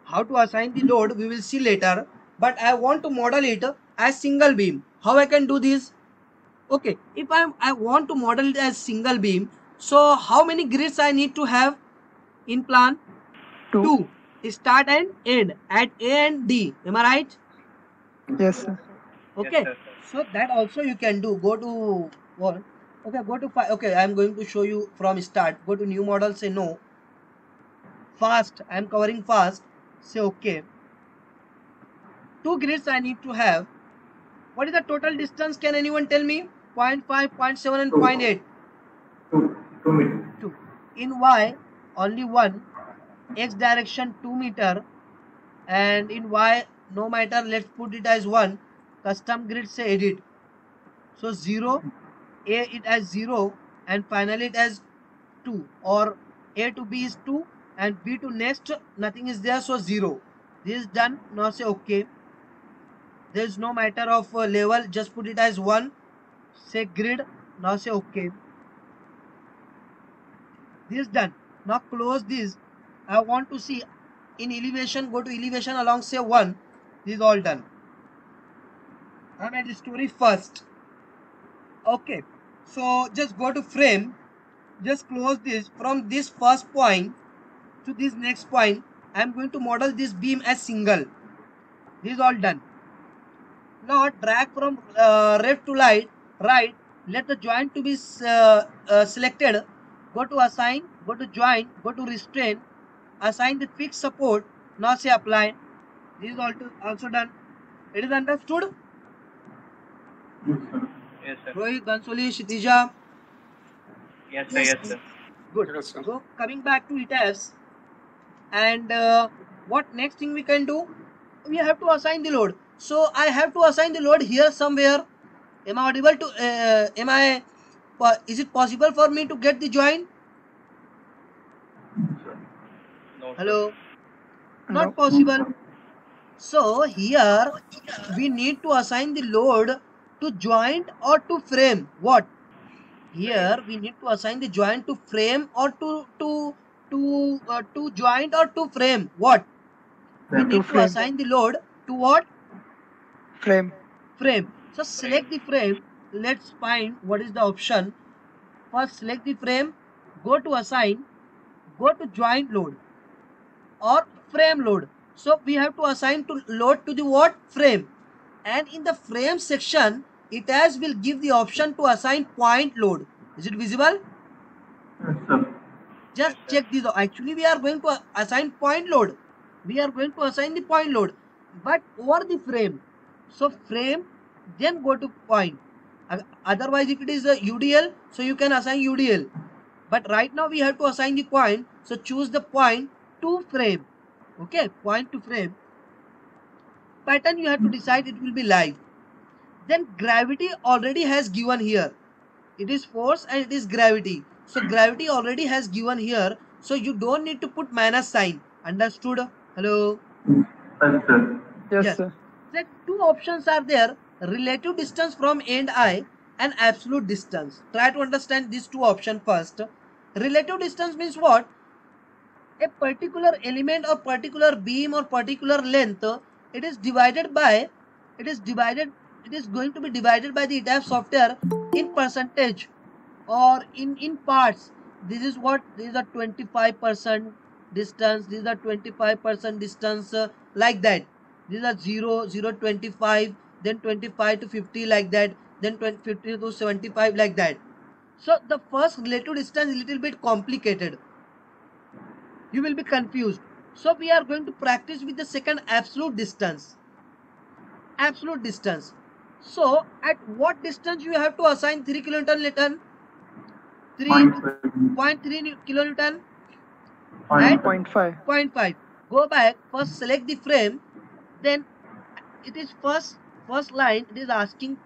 [SPEAKER 1] How to assign the load we will see later. But I want to model it as single beam. How I can do this? Okay, if I want to model it as single beam, so how many grids I need to have in plan?
[SPEAKER 3] 2.
[SPEAKER 1] Start and end at A and D. Am I right?
[SPEAKER 3] Yes, sir.
[SPEAKER 1] Okay,
[SPEAKER 2] Yes, sir.
[SPEAKER 1] so that also you can do. Go to what? Okay, go to okay, I am going to show you from start. Go to new model, say no. Fast, I am covering fast. Say okay. 2 grids I need to have. What is the total distance? Can anyone tell me? 0.5, 0.7 and 0.8.
[SPEAKER 7] 2 meters.
[SPEAKER 1] 2. In Y, only 1. X direction 2 meter. And in Y, no matter, let's put it as 1. Custom grid say edit. So 0, A it as 0 and finally it as 2. Or A to B is 2 and B to next, nothing is there, so 0. This is done. Now say okay. There is no matter of level, just put it as 1. Say grid. Now say okay. This is done. Now close this. I want to see in elevation. Go to elevation along say 1. This is all done. I'm at the story first. Okay. So just go to frame. Just close this. From this first point to this next point, I'm going to model this beam as single. This is all done. Now drag from left to right. Let the joint to be selected. Go to assign. Go to joint. Go to restrain. Assign the fixed support. Now say apply. This is also done. It is understood.
[SPEAKER 7] Yes, sir.
[SPEAKER 2] Yes, sir.
[SPEAKER 1] Rohit, Bansoli, Shitija.
[SPEAKER 2] Yes, sir. Yes, sir.
[SPEAKER 1] Good.
[SPEAKER 8] Yes, sir.
[SPEAKER 1] So coming back to ETABS, and what next thing we can do? We have to assign the load. So I have to assign the load here somewhere. Am I audible to? Is it possible for me to get the joint?
[SPEAKER 2] No, sir.
[SPEAKER 1] Hello.
[SPEAKER 3] No.
[SPEAKER 1] Not possible. So here we need to assign the load to joint or to frame. What? Here we need to assign the joint to frame or to to joint or to frame? What? We
[SPEAKER 7] Frame.
[SPEAKER 1] need to
[SPEAKER 3] frame.
[SPEAKER 1] assign the load to what?
[SPEAKER 3] Frame.
[SPEAKER 1] Frame. So select the frame. Let's find what is the option. First select the frame, go to assign, go to joint load or frame load. So we have to assign to load to the what? Frame. And in the frame section, it as will give the option to assign point load. Is it visible?
[SPEAKER 7] Yes, sir.
[SPEAKER 1] Just check this. Actually, we are going to assign point load. We are going to assign the point load, but over the frame. So frame, then go to point. Otherwise, if it is a UDL, so you can assign UDL. But right now we have to assign the point. So choose the point to frame. Okay, point to frame. Pattern you have to decide it will be live. Then gravity already has given here. It is force and it is gravity. So gravity already has given here. So you don't need to put minus sign. Understood? Hello?
[SPEAKER 7] Yes, sir.
[SPEAKER 3] Yes, sir.
[SPEAKER 1] The two options are there. Relative distance from end eye and absolute distance. Try to understand these two options first. Relative distance means what? A particular element or particular beam or particular length, it is divided by, it is going to be divided by the ETAP software in percentage or in parts. This is what, these are 25% distance, these are 25% distance, like that. These are 0, 0, 25, then 25 to 50, like that, then 50 to 75, like that. So the first relative distance is a little bit complicated. You will be confused. So we are going to practice with the second, absolute distance. Absolute distance. So at what distance you have to assign 3 kilonewton? 3.3 kilonewton at
[SPEAKER 3] 0.5.
[SPEAKER 1] 0.5. Go back, first select the frame, then it is first line, it is asking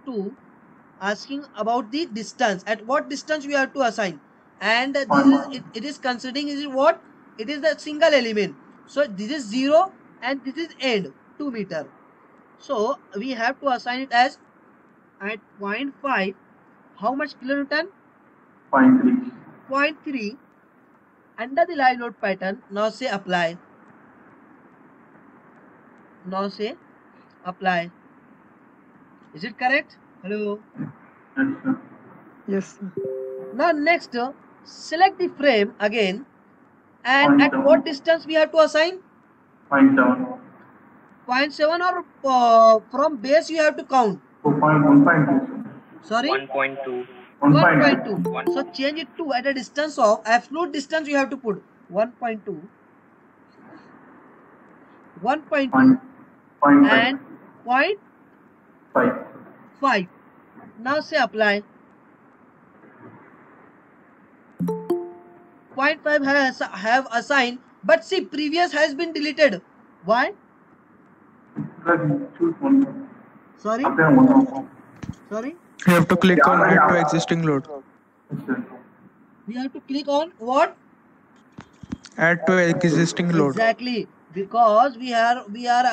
[SPEAKER 1] about the distance. At what distance we have to assign, and this is it is considering, is it what? It is the single element. So this is 0 and this is end 2 meter. So we have to assign it as at 0.5. How much kilonewton?
[SPEAKER 7] 0.3.
[SPEAKER 1] 0.3 under the live load pattern. Now say apply. Now say apply. Is it correct? Hello?
[SPEAKER 7] Yes, sir.
[SPEAKER 3] Yes, sir.
[SPEAKER 1] Now next, select the frame again, and at what distance we have to assign?
[SPEAKER 7] 0.7.
[SPEAKER 1] 0.7 or from base you have to count?
[SPEAKER 7] 1.2.
[SPEAKER 1] Sorry?
[SPEAKER 2] 1.2.
[SPEAKER 1] 1.2. So change it to at a distance of, absolute distance you have to put 1.2. 1.2 and 0.5. Now say apply. 0.5 have assigned, but see previous has been deleted. Why? Sorry? Sorry?
[SPEAKER 5] You have to click on add to existing load.
[SPEAKER 1] We have to click on what?
[SPEAKER 5] Add to existing load.
[SPEAKER 1] Exactly, because we are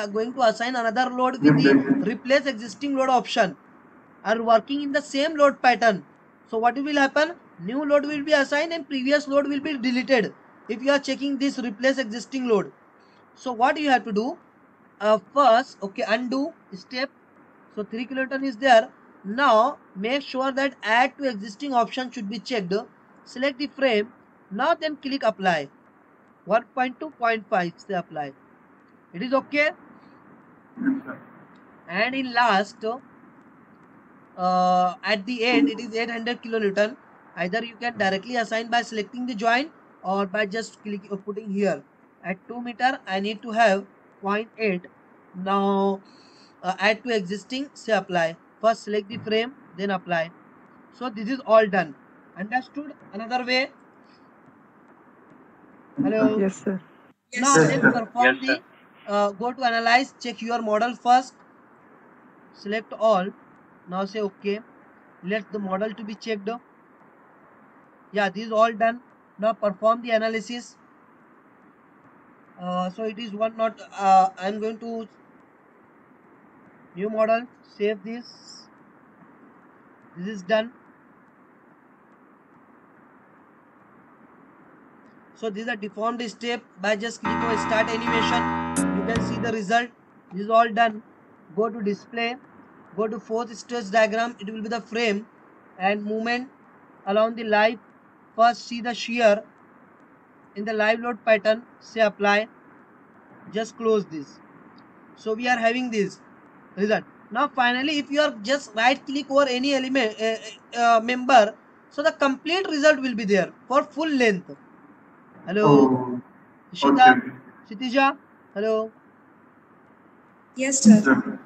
[SPEAKER 1] going to assign another load with the replace existing load option. Are working in the same load pattern. So what will happen? New load will be assigned and previous load will be deleted if you are checking this replace existing load. So what you have to do? First, okay, undo step. So 3 kilonewton is there. Now make sure that add to existing option should be checked. Select the frame. Now then click apply. 1.2, 0.5, say apply. It is okay. And in last, at the end, it is 800 kilonewton. Either you can directly assign by selecting the joint or by just putting here. At 2 meter, I need to have 0.8. Now add to existing, say apply. First select the frame, then apply. So this is all done. Understood? Another way? Hello?
[SPEAKER 3] Yes, sir.
[SPEAKER 1] Now let's perform the go to analyze, check your model first. Select all. Now say okay. Let the model to be checked. Yeah, this is all done. Now perform the analysis. So it is one not. I'm going to new model. Save this. This is done. So this is a deformed step. By just click on start animation, you can see the result. This is all done. Go to display, go to fourth stage diagram. It will be the frame and movement along the live. First see the shear in the live load pattern, say apply, just close this. So we are having this result. Now finally, if you are just right click over any element member, so the complete result will be there for full length. Hello,
[SPEAKER 7] Oh,
[SPEAKER 1] Ishita,
[SPEAKER 7] okay.
[SPEAKER 1] Kshitija, hello.
[SPEAKER 4] Yes,
[SPEAKER 7] Yes,
[SPEAKER 4] sir.
[SPEAKER 7] sir.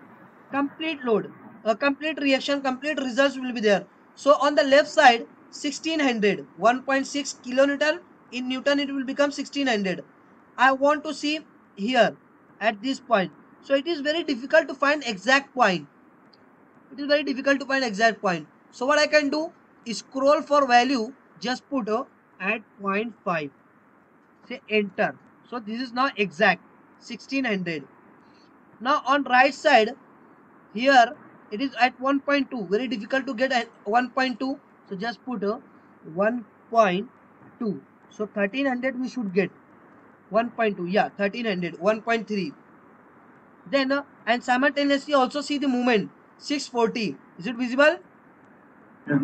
[SPEAKER 1] Complete load, complete reaction, complete results will be there. So on the left side 1600, 1.6 kilonewton, in Newton it will become 1600. I want to see here at this point. So it is very difficult to find exact point. It is very difficult to find exact point. So what I can do is scroll for value, just put at 0.5, say enter. So this is now exact 1600. Now on right side here it is at 1.2, very difficult to get at 1.2. So just put 1.2. So 1300 we should get 1.2. Yeah, 1300, 1.3. Then and simultaneously also see the movement 640. Is it visible?
[SPEAKER 7] Yes.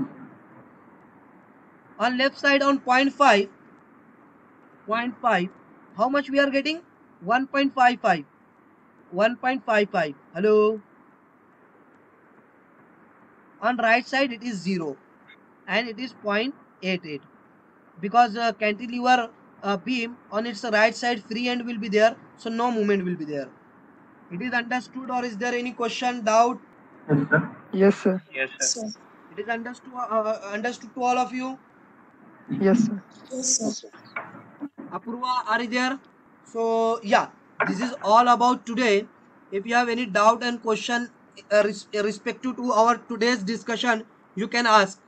[SPEAKER 1] On left side on 0.5, 0.5, how much we are getting? 1.55, 1.55. Hello. On right side it is 0 and it is 0.88 because cantilever beam on its right side free end will be there, so no movement will be there. It is understood, or is there any question, doubt?
[SPEAKER 7] Yes, sir.
[SPEAKER 3] Yes, sir.
[SPEAKER 2] Yes, sir.
[SPEAKER 4] Sir.
[SPEAKER 1] It is understood to all of you.
[SPEAKER 3] Yes, sir.
[SPEAKER 4] Yes, sir.
[SPEAKER 1] Apurva, are you there? So yeah, this is all about today. If you have any doubt and question respective to our today's discussion, you can ask.